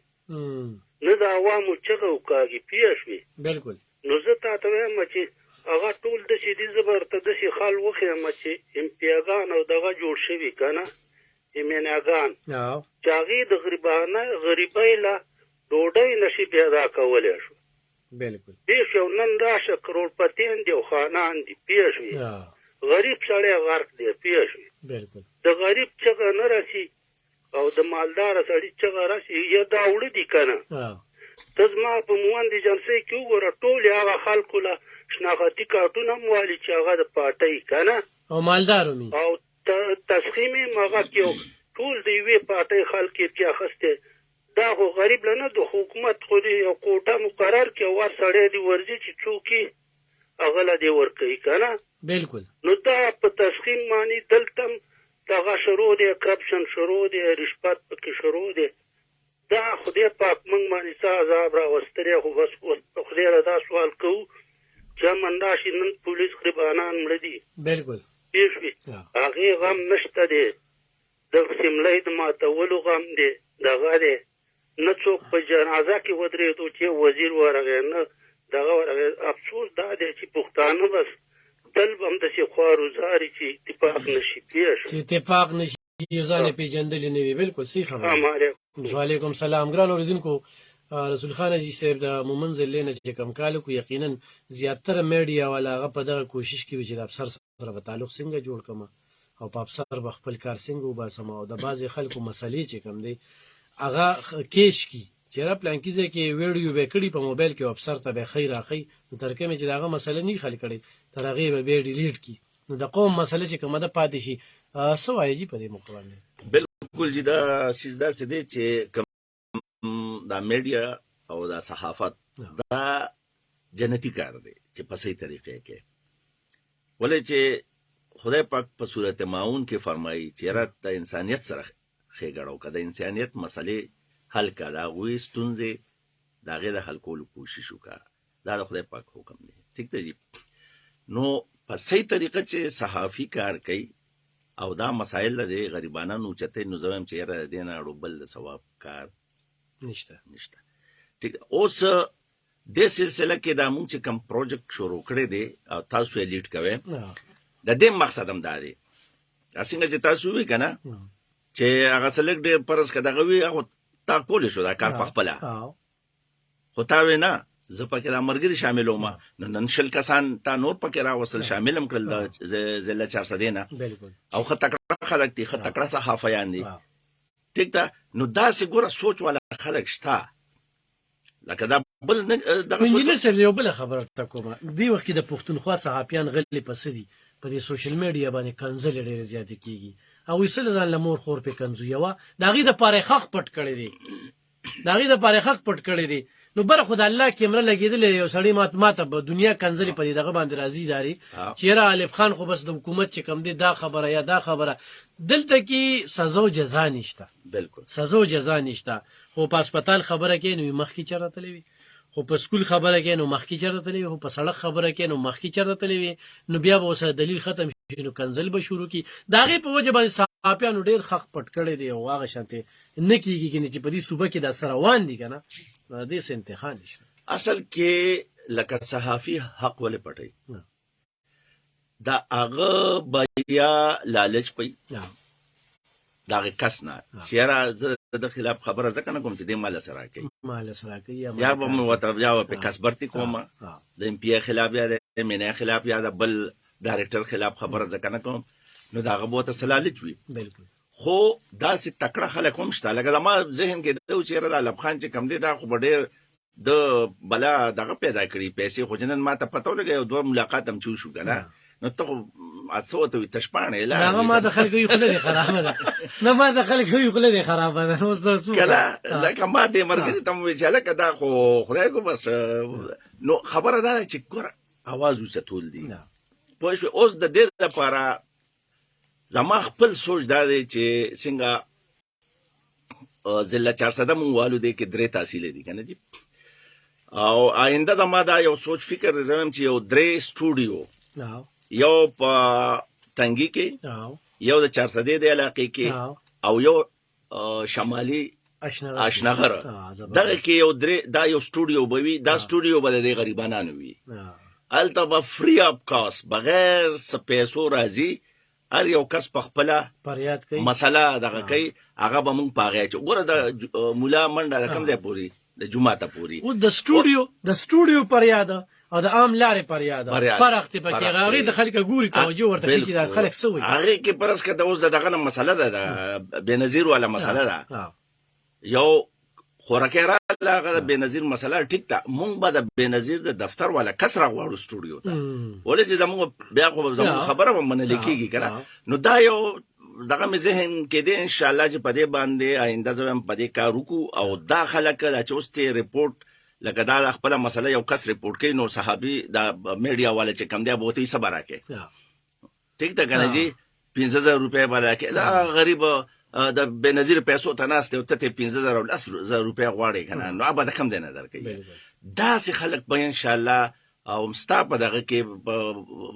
نه د عوامو چغه وکاږي پېښ وي بالکل نو زه تا ته وایم چې هغه ټول داسې دي زه به ورته داسې خال وښیم چې امپیاګان او دغه جوړ شوي که نه ایمیناګان چې هغې د غریبۍ له ډوډۍ نشي پیدا کولی شو بالکل پېښ یو نن راشه کروړپتیان دي او خانان دي پېښ وي غریب سړی غرق دی پېښ وي د غریب چغه نه رسي او د مالداره سړي چغه رسي یا دا وړه دي که نه ته زما په موندې جلسې کې وګوره ټول هغه خلکو له شناختی کارتونه هم والي چې هغه د پارټۍ که نه او مالدار او تسخیم یې هغه کې ټول د یوې پارټۍ خلک یې کې اخیستی دا خو غریب له نه د حکومت خو د یو کوټه مقرر کړي او هر سړی دې ورځي چې څوک یې هغه له دې ورکوي که نه بالکل نو دا په تسخیم باندې دلته هم دغه شروع دی کرپشن شروع دی رشوت پکې شروع دی دا خدای پاک موږ باندې څه عذاب راوستلی خو بس خدای له دا سوال کوو چې امن راشي نن پولیس غریبانان مړه دي بالکل پېښ وي هغې غم نشته دی د سملۍ د ماتولو غم دی دغه دی نه څوک په جنازه کې ودرېدو چې وزیر ورغی نه دغه ورغی افسوس دا دی چې پښتانه بس تل به همداسې خواروزاري چې اتفاق نشي پېښ چې اتفاق نشي یو ځان یې پېژندلې نه وي بالکل صحیح خبره وعلیکم السلام ګران اورېدونکو رسول خان حاجي صاحب د مومن ضلع نه چې کوم کال وکړو یقینا زیاتره میډیا والا هغه په دغه کوشش کوي چې د افسر سره به تعلق څنګه جوړ کړم او په افسر به خپل کار څنګه وباسم او د بعضې خلکو مسلې چې کوم دی هغه کیش کی چیرې پلان کیږي کې ویډیو به کړي په موبایل کې افسر ته به خیر اخی نو تر کومه چې داغه مسله نه خل کړي تر هغه به ډیلیټ کی نو د قوم مسله چې کومه ده پاتې شي سوای جی په دې مقابله بالکل جی دا سیده سیده چې دا میډیا او دا صحافت دا جنتی کار دی چې په صحیح طریقې کې ولې چې خدای پاک په صورت ماون کې فرمایي چې رات د انسانیت سره خېګړو کده انسانیت مسلې حل کړه غوي ستونزې داغه د حل کولو کوشش وکړه دا د خدای پاک حکم دی ٹھیک دی جی نو په صحیح طریقه چې صحافي کار کوي او دا مسائل د غریبانو چته نو زویم چې را دینه اړوبل د ثواب کار نشته ٹھیک اوس د سلسله کې دا مونږ چې کوم پروجیکټ شروع کړی دی او تاسو یې لیډ کوئ د دې مقصد هم دا دی څنګه چې تاسو وی کنه چې هغه سلک ډېر پرس کداغه وی هغه تا کول شو دا کار پخپل خو تا وینا زه پکې د مرګري شاملوم نو نن شل کسان تا نور پکې را وصل شاملم کړل د زله 400 نه او خطکړه خلک دي خطکړه صحافیان دي ټیک ده نو دا سګوره سوچ ولا خلک شتا لکه دا بل دغه انجینر صاحب یو بل خبره تا کومه دی وخت د پښتونخوا صحافیان غلي پسدي په دې سوشل میډیا باندې کنزل ډېر زیات کیږي او یې سره ځان لمور خور په کنزو یوا داغي د پاره خخ پټ کړی دی داغي د پاره خخ پټ کړی دی نو بر خدای الله کیمره لګیدل یو سړی ماته په دنیا کنزلی په دغه باندې راضی داري چیرې الف خان خو بس د حکومت چې کم دی دا خبره یا دا خبره دلته کې سزا او جزا نشته بالکل سزا او جزا نشته خو په هسپتال خبره کې نو مخ کې چرته لوي خو په سکول خبره کې نو مخ کې چرته لوي خو په سړک خبره کې نو مخ کې چرته لوي نو بیا به اوسه دلیل ختم شي نو کنزل به شروع کی داغه په وجه باندې صحافیانو ډیر خخ پټ کړي دی او هغه شانته نه کیږي چې په دې صوبه کې د سروان دي کنه دې څه انتخاب نشته اصل کې لکه صحافي حق ولې پټي دا هغه بیا لالچ پي دا کس نه شیرا د خلاف خبره ځکه نه کوم چې د مال سره کوي یا به مو وته یا په کسبرتي کومه د ام پی خلاف یا د منه خلاف یا د بل ډایرکټر خلاف خبره ځکه نه کوم نو دا غو ته سلالچ وي بالکل خو دا سي تکړه خلک هم شته لکه ما ذهن کې د چیرې د الف خان چې کم دی دا خو ډېر د بلا دغه پیدا کړی پیسې خو جنن ما ته پته ولګي او دوه ملاقات هم چو شو کنه نو ته اڅوته تشپانه لا ما دخل کوي خلک خرابه ده نه ما دخل کوي خلک خرابه ده نو څه کله لکه ما دې مرګ ته مو چې لکه دا خو خدای کو بس نو خبره ده چې ګور आवाज وچتول دي پوه شو اوس د دې لپاره زما خپل سوچ دا دی چې څنګه ضلع 400 مونږ والو دی کې درې تحصیل دي کنه جی او آینده زما دا یو سوچ فکر زم چې یو درې سټوډیو یو په تنګي کې یو د 400 د علاقې کې او یو شمالي اشنغر دغه کې یو درې دا یو سټوډیو بوي دا سټوډیو به د غریبانو وي الته فری اپ کاست بغیر سپیسو راځي هر یو کس په خپل فریاد کوي مسله دغه کوي هغه به مونږ پاغې چې ګوره د مولا منډه د کم ځای پوری د جمعه ته پوری او د سټوډیو فریاد او د عام لارې فریاد فرق ته پکې غاړي د خلک ګوري توجه ورته کوي چې د خلک سوي هغه کې پرس کده اوس دغه مسله ده د بنظیر ولا مسله ده یو خورکه را لاغه د بنظیر مسله ټیک ده مونږ به د بنظیر د دفتر ولا کسره غواړو سټوډیو ته ولې چې زموږ بیا خو زموږ خبره هم نه لیکيږي کنه نو دا یو دغه مې ذهن کې دی ان شاء الله چې په دې باندې آینده زم په دې کار وکړو او دا خلک د چوستي ریپورت لکه دا خپل مسله یو کس ریپورت کوي نو صحابي د میډیا والے چې کم دی بہت یې صبر راکې ټیک ده کنه جی 15000 روپے بالا کې دا غریب د بنظیر پیسو ته ناست او ته 15000 او 10000 روپے غواړي کنه نو ابا د کم دی نه درکې دا سي خلک به ان شاء الله او مستاپ دغه کې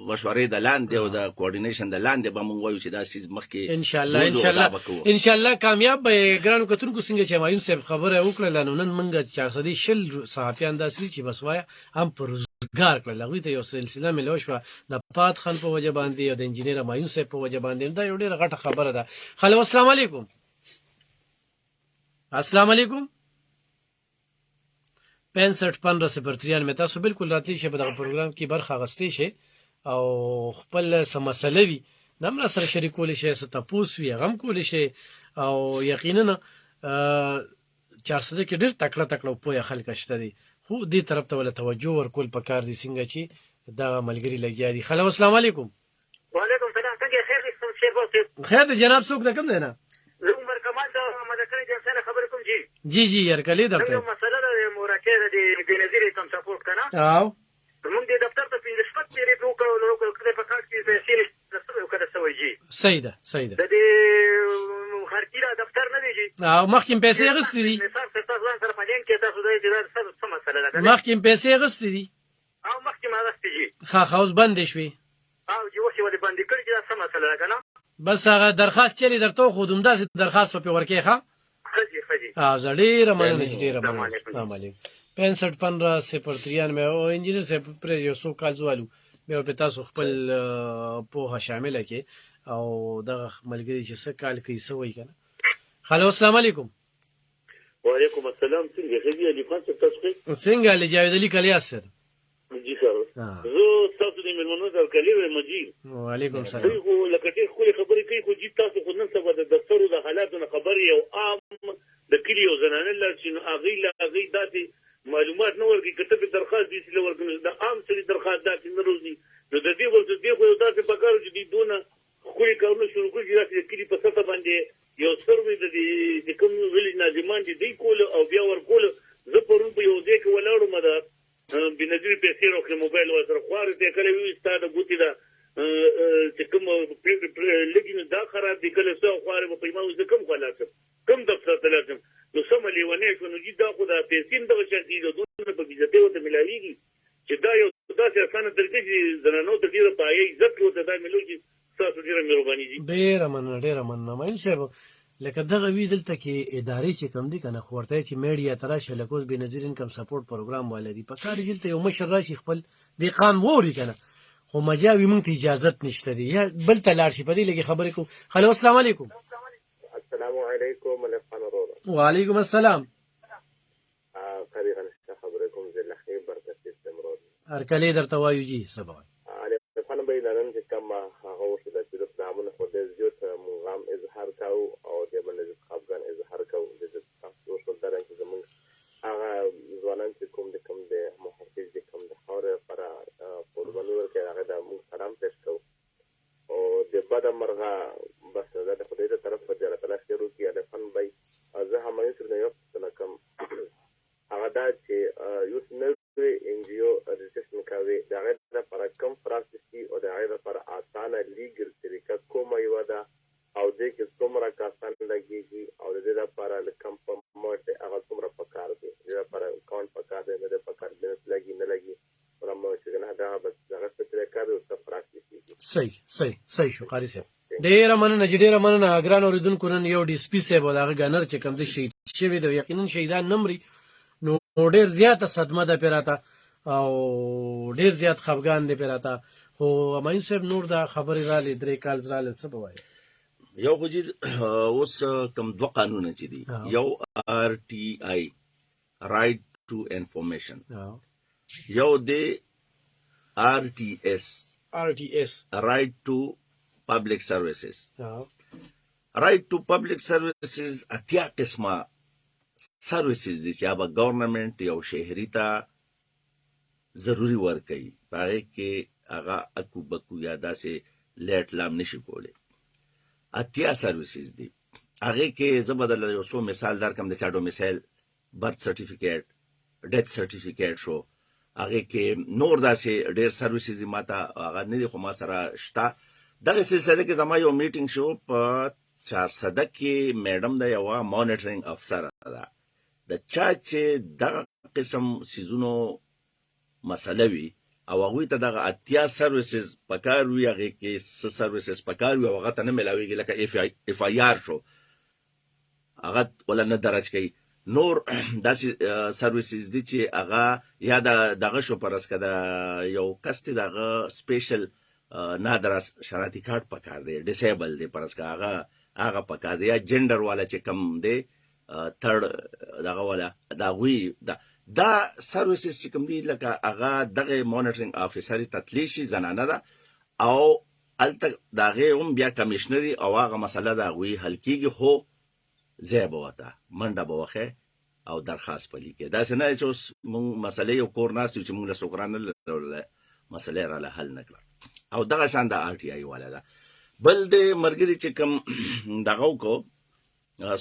مشورې د لاندې او د کوارډینیشن د لاندې به مونږ وایو چې دا سیس مخکې ان شاء الله کامیاب به ګرانو کتونکو څنګه چې مایون صاحب خبره وکړه نو نن مونږ 400 شل صحافیان داسې چې بس وایا هم پر روزګار کړل هغه ته یو سلسله ملو شو د پات خان په وجه باندې او د انجینر مایون صاحب په وجه باندې دا یو ډیره غټه خبره ده خلو السلام علیکم السلام علیکم 65-15-93 میں تاسو بالکل راتلی شي په دغه پروګرام کې برخه غستې شي او خپل سمسلوي نمره سره شریکول شي ستاسو وی غم کول شي او یقینا 400 کې ډېر تکړه تکړه پوهه خلک شته دي خو دې طرف ته ول توجه ورکول پکار دي څنګه چې دا ملګری لګیا دي. هلو السلام علیکم. وعلیکم السلام. څنګه خیر دې سم شیر واسه خیر دې جناب څوک د کوم دی نه عمر کمال دا مدکړی د سره خبر کوم جی جی یار کلی درته یو مسله ده مراکه د بنظیر کم سپورټ کنه او موږ د دفتر ته 15 شپږ تیرې وکړو نو کله په کار کې پیسې نشته کړه سوي جی صحیح ده صحیح ده د دې خرکیلا دفتر نه دی جی او مخکې پیسې غستې دي نصاب تاسو ځان سره پدین کې تاسو د دې څه مسله ده مخکې پیسې غستې دي او مخکې ما غستې جی خاوس بند شوي او جی وسی ولې باندې کړی دا څه مسله ده کنه بس هغه درخواست چلی درته خو دومداسې درخواست په ورکې ښه خجی ډېره مننه چې ډېره مننه. السلام علیکم. 65 15 او انجینر صاحب پر یو څو کال زوالو مې په تاسو خپل پوهه شامله کې او دغه ملګری چې څه کال کوي څه وایي کنه. هلو السلام علیکم. وعلیکم السلام. څنګه خدي علي خان تاسو څنګه علي جاوید علي کلیاس سر جی سر زه تاسو د ملمنو د کلیو مجید وعلیکم السلام. خو لکه ټول خبرې کوي خو جی تاسو خو نن سبا د دفترو د حالاتو خبر یو عام د کلیو زنانه لر چې اغي داسې معلومات نه ورګي کته په درخواست دي چې ورګنه د عام سړي درخواست داسې نه روزي نو د دې ورته دی خو داسې پکار چې دی دونه خو کارونه شروع کړي چې کلی په سطح باندې یو سروي د دې کوم ویل ناظمان دي کول او بیا ور کول زه پرون په یو ځای کې ولاړم دا بنظیر پیسې روخه موبایل وسره خوار دې کله وی ستاده ګوتی دا چې کوم لګینه دا خراب دي کله څو خوار په ما وز کوم خلاص کوم دفتر ته لازم نو سم لیونه شو نو دا خو دا پیسې د وشتي د دونه په بيزته وته ملاويږي چې دا یو داسې اسانه طریقې چې زنانو ته ډیره پایې عزت وته دا ملوږي تاسو ډیره مهرباني دي. ډیره مننه مې صاحب لکه دغه وی دلته کې ادارې چې کم دي کنه خورته چې میډیا تراشه لکوز بنظیر انکم سپورټ پروګرام والدي په کار دلته یو مشر راشي خپل دی قان ووري کنه خو مجاوي مونږ ته اجازه نشته دی یا بل تلار شي په دې لګي خبرې کو. هلو السلام علیکم. السلام علیکم ولکم وعلیکم السلام. قریبا خبركم زي الاخير بركه استمرار ارکلی درته وایو جی سبا علي فن بينن كما هو شده چې د نامونه خو د زیات مغام اظهار کاو او د بلد خپګان اظهار کاو د تاسو شو درن چې زمون هغه ځوانان چې کوم د محافظ د کوم د خوره پر قرباني ورکړي هغه د محترم پېښ کاو او د بد مرغه بس د خدای ته طرف په جره تلاش کړو چې د فن بای زه هم یې سره یو څه کم هغه دا چې یو نوې ان جی او رجسټریشن کوي دا غیر لپاره کم پروسس او دا غیر لپاره اسانه لیګل طریقه کومه یو ده او دې کې څومره کسان لګيږي او دې لپاره کم په ماته هغه څومره پکار دي دې لپاره اکاونټ پکار دی نه پکار دی لګي نه لګي ورما چې نه دا بس هغه څه طریقه او څه پروسس دي. صحیح شو قاری صاحب. ډیره مننه ګران اوریدونکو نن یو ډي سپی صاحب دغه ګانر چې کم دي شهید شوی دی یقینا شهیدان نمرې نو ډیر زیاته صدمه ده پیراته او ډیر زیات خفګان دی پیراته خو امین صاحب نور دا خبرې را لې درې کال زراله څه بوای یو خو جی اوس کم دوه قانون چې دي یو آر ټي آی رائټ ټو انفارمیشن یو دی آر ټي اس رائټ ټو پبلک سروسز رائټ ټو پبلک سروسز اتیا قسمه سروسز دي چې هغه گورنمنت یو شهري ته ضروری ورکړي پاره کې هغه اکو بکو یا داسې لیټ لام نشي کولی اتیا سروسز دي هغه کې زبدل یو څو مثال درکم د چاډو مثال برث سرټیفیکیټ ډیث سرټیفیکیټ شو هغه کې نور داسې ډېر سروسز ماته هغه نه دي خو ما سره شته دغه سلسله کې زما یو میټینګ شو په 400 کې میډم د یو مانیټرینګ افسر ده د چا چې دغه قسم سيزونو مسله وي او هغه ته دغه اتیا سروسز پکار وي هغه کې سروسز پکار وي هغه ته نه ملاويږي لکه اف آی آر شو هغه ولا نه درج کوي نور داسې سروسز دي چې هغه یا دغه شو پرس کده یو کست دغه سپیشل نادر شناختی کارت پکار دی ډیسیبل دی پرس کا هغه پکار دی یا جندر والا چې کم دی تھرد دغه والا دا وی دا سروسز چې کوم دي لکه هغه دغه مانیټرینګ افیسر تتلیشي زنانه ده او الته دغه هم بیا کمشنري او هغه مسله دا وی حل کیږي خو ځای به ورته منډه به وښی او درخواست به لیکې. داسې نه چې اوس موږ مسلې یو کور ناست یو چې موږ له څوک رانه لرله مسله یې راله حل نه کړه او دغه شان د RTI والا ده. بل د ملګري چې کوم دغه وکړو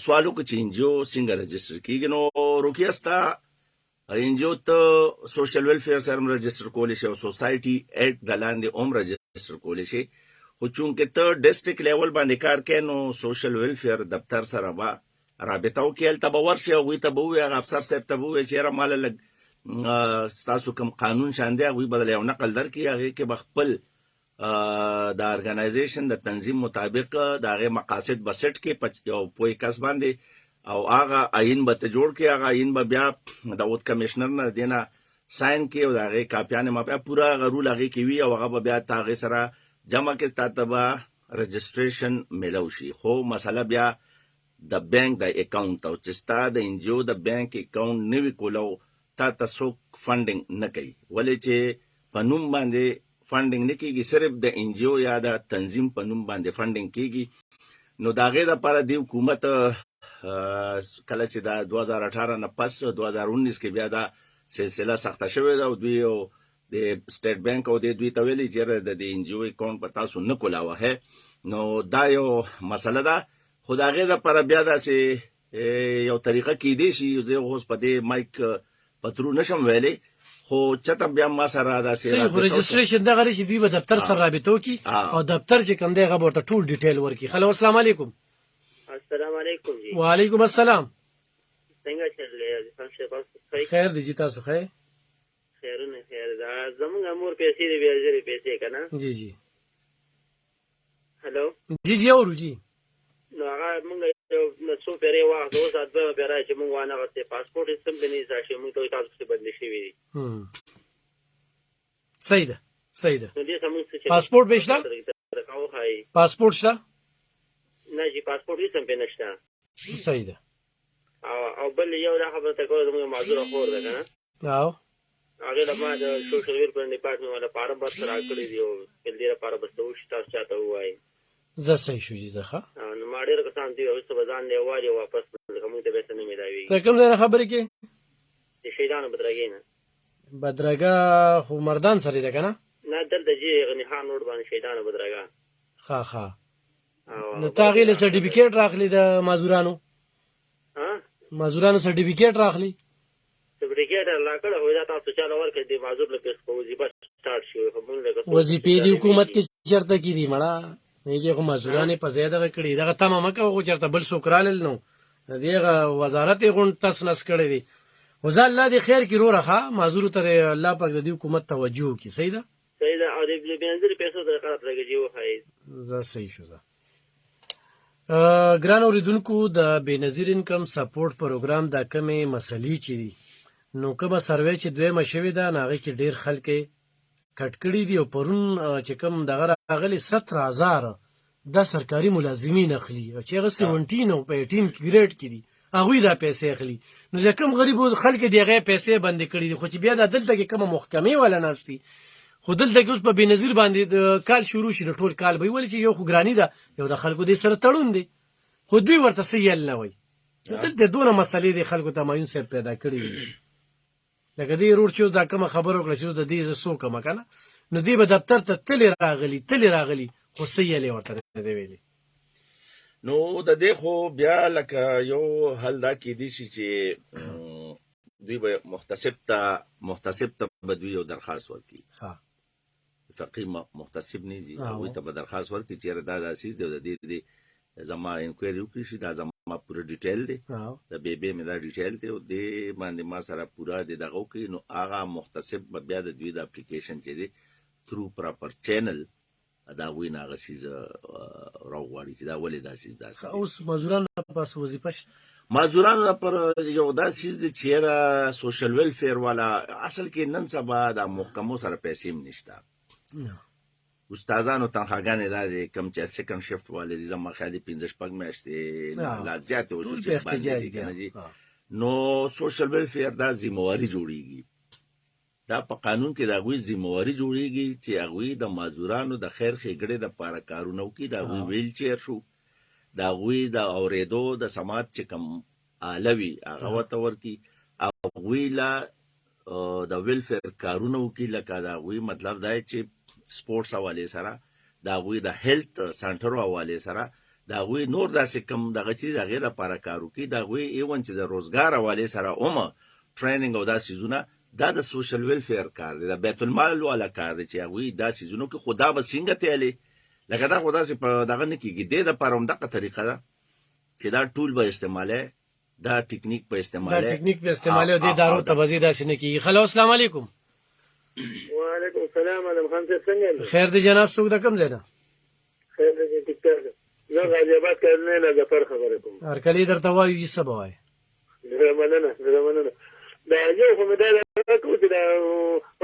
سوال وکړو چې NGO څنګه رجسټر کېږي، نو روکیه ستا NGO ته سوشل ویلفیر سره هم رجسټر کولی شي او سوسایټي ایکټ د لاندې هم رجسټر کولی شي، خو چونکې ته ډسټرکټ لیول باندې کار کوې نو سوشل ویلفیر دفتر سره به رابطه وکړي، هلته به ورشي هغوی ته به ووایي، هغه افسر صاحب ته به ووایي چې یاره ماله لږ ستاسو کوم قانون شان دی هغوی به یو نقل درکړي، هغې کې به خپل د ارګنایزیشن د تنظیم مطابق د هغې مقاصد به سیټ کړي په یو پوه کس باندې او هغه آیین به ته جوړ کړي، هغه آیین به بیا د اود کمیشنر نه دې نه ساین کړي او د هغې کاپیانې ما بیا پوره هغه رول هغې کې وي او هغه به بیا ته هغې سره جمع کړي، تا ته به رجسټریشن میلو شي. خو مسله بیا د بانک د اکاونټ او چې ستا د NGO د بانک اکاونټ نه وي کولو تا ته څوک فنډینګ نه کوي، ولې چې په نوم باندې فنډینګ نه کېږي، صرف د NGO یا د تنظیم په نوم باندې فنډینګ کېږي. نو د هغې دپاره د حکومت کله چې د 2018 نه پس 2019 کې بیا دا سلسله سخته شوې ده او دوی د سټیټ بانک او دوی ته ویلي چې د NGO اکاونټ په تاسو نه کولاوه، نو دا یو مسله ده. خو د هغې دپاره بیا داسې یو طریقه کیدی شي، زه اوس په دې مایک په ترو نشم ویلی، خو چته بیا ما سره داسې صحیح. خو رجسټریشن دغه دی چې دوی به دفتر سره رابطه وکړي او دفتر چې کوم دی هغه به ورته ټول ډیټیل ورکړي. هلو السلام علیکم. السلام علیکم جی. وعلیکم السلام. څنګه چلې؟ خیر دی جی، تاسو خیر؟ خیرونه خیر ده. زمونږ مور پیسې دی بیا زری پیسې که نه؟ جی جی. هلو جی جی اورو جی. نو هغه مونږ یو څو پیرې واخ دوه ساعت دوه پیرې چې مونږ وانه غوښتې پاسپورټ یې سم به نه ایسا شي، مونږ ته تاسو څه بدلې شوي دي. صحیح ده صحیح ده. نو دې ته مونږ څه پاسپورټ به شته؟ پاسپورټ شته؟ نه جي پاسپورټ هېڅ هم پې نه شته. صحیح ده. او بل یو دا خبره ته کوله زموږ معذوره خور ده که نه، او هغې له ما د سوشل ویلفیر ډپارټمنټ والا فارم بس راکړی دی او دې لپاره بس ته وشي تاسو چاته ووایي. زه صحیح شو جي. زه ښه نو ما ډېر کسان دي وروسته به ځان دی ووایي واپس لکه مونږ ته بیا څه نه میلاوېږي. ته کوم ځای نه خبرې کوې؟ د شهیدانو بدرګۍ نه. بدرګه خو مردان سره ده که نه؟ نه دلته جي غني خان روډ باندې شهیدانو بدرګه. ښه ښه. نو تا هغې له سرټیفیکېټ راخلي د معذورانو؟ معذورانو سرټیفیکېټ راخلي؟ سرټیفیکېټ یې راکړی خو دا تاسو چاله ورکړئ د معذور له په وظیفه سټارټ شوي خو مونږ لکه وظیفې د حکومت کې چېرته کې دي مړه؟ هغې خو معذوران یې په ځای دغه کړي. دغه تمه مه کوه خو چېرته بل څوک رالل نو د هغه وزارت یې غونډ تس نس کړی دی. خو زه الله دې خیر کړي وروره ښه معذورو ته الله پاک د دې حکومت توجه وکړي. صحیح ده صحیح ده. او د بېنظیرې پیسو ته خلاف لګېږي وښایي. زه صحیح شو. زه ګران اورېدونکو د بېنظیر انکم سپورټ پروګرام دا کمې مسلې چې دي نو کومه سروې چې دویمه شوې ده نو هغې کې ډېر خلک یې کټ کړي دي او پرون چې کوم دغه راغلي 17,000 دا سرکاري ملازمین اخلي او چې هغه 17 او په 18 ګریډ کې دي هغوی دا پیسې اخلي. نو چې کوم غریب خلک دي هغې پیسې بندې کړي دي، خو چې بیا دا دلته کې کومه محکمې والا ناست دي خو دلته کې اوس په بېنظیر باندې د کال شروع شي د ټول کال به یې ولې چې یو خو ګراني ده یو د خلکو دې سره تړون دی خو دوی ورته څه یل نه وایي. دلته دونه مسلې دې خلکو ته مایون صاحب پیدا کړي دي. لکه دې روډ چې اوس دا کومه خبره وکړه چې اوس د دې زه څوک یم که نه نو دې به دفتر ته تلې راغلي خو څه یل یې ورته نه دی ویلي. نو د دې خو بیا لکه یو حل دا کیدی شي چې دوی به محتسب ته به دوی یو درخواست ورکړي. فقیر محتسب نه دي هغوی ته به درخواست ورکړي چې دا داسې دی د دې زما انکوایري وکړي شي دا زما پوره ډیټیل دی د بې مې دا ډیټیل دی او دې باندې ما سره پوره د دغه وکړي نو هغه محتسب به بیا د دوی د اپلیکیشن چې دی تھرو پراپر چینل دا هغوی نه هغه څیز راوغواړي چې دا ولې دا څیز داسې دی. اوس مزدورانو لپاره وظیفه شته؟ مزدورانو لپاره یو دا څیز دی چې یاره سوشل ویلفیر والا اصل کې نن سبا د محکمو سره پیسې هم نشته. استادانو تنخواګانې دا دی کوم چې سیکنډ شفټ والے دي زما خیال دی 15-16 میاشتې لا زیاتې اوسو چې باندې دي که نه جي. نو سوشل ویلفیر دا ذمهواري جوړېږي دا په قانون کې د هغوی ذمهواري جوړېږي چې هغوی د مزدورانو د خیر ښېګړې دپاره کارونه وکړي. د هغوی ویل چیر شو د هغوی د اورېدو د سماعت چې کوم آله وي هغه ورته ورکړي، هغوی له د ویلفیر کارونه وکړي، لکه د هغوی مطلب دا چې سپورټس حوالې سره، د هغوی د هیلث سنټرو حوالې سره، د هغوی نور داسې کم دغه چې د هغې لپاره کار وکړي، د هغوی ایون چې د روزګار حوالې سره هم ټریننګ او دا څیزونه، دا د سوشل ویلفیر کار دی، د بیت المال والا کار دی چې هغوی دا څیزونو کې. خو دا به څنګه تیالي لکه دا خو داسې په دغه نه کېږي. دې دپاره هم دغه طریقه ده چې دا ټول به استعمالی، دا ټکنیک په استعمالی او دې ادارو ته به ځي داسې نه کېږي. هلو السلام علیکم. وعلیکم السلام. علم خان صاحب څنګه یې؟ خیر دی جناب، څوک د کوم ځای نه؟ خیر دی ټیکټر زه غازي آباد کارنۍ نه ظفر خبرې کوم. هرکلی درته وایو چې څه به وایې. مننه. دا یو خو مې دا راکړو چې دا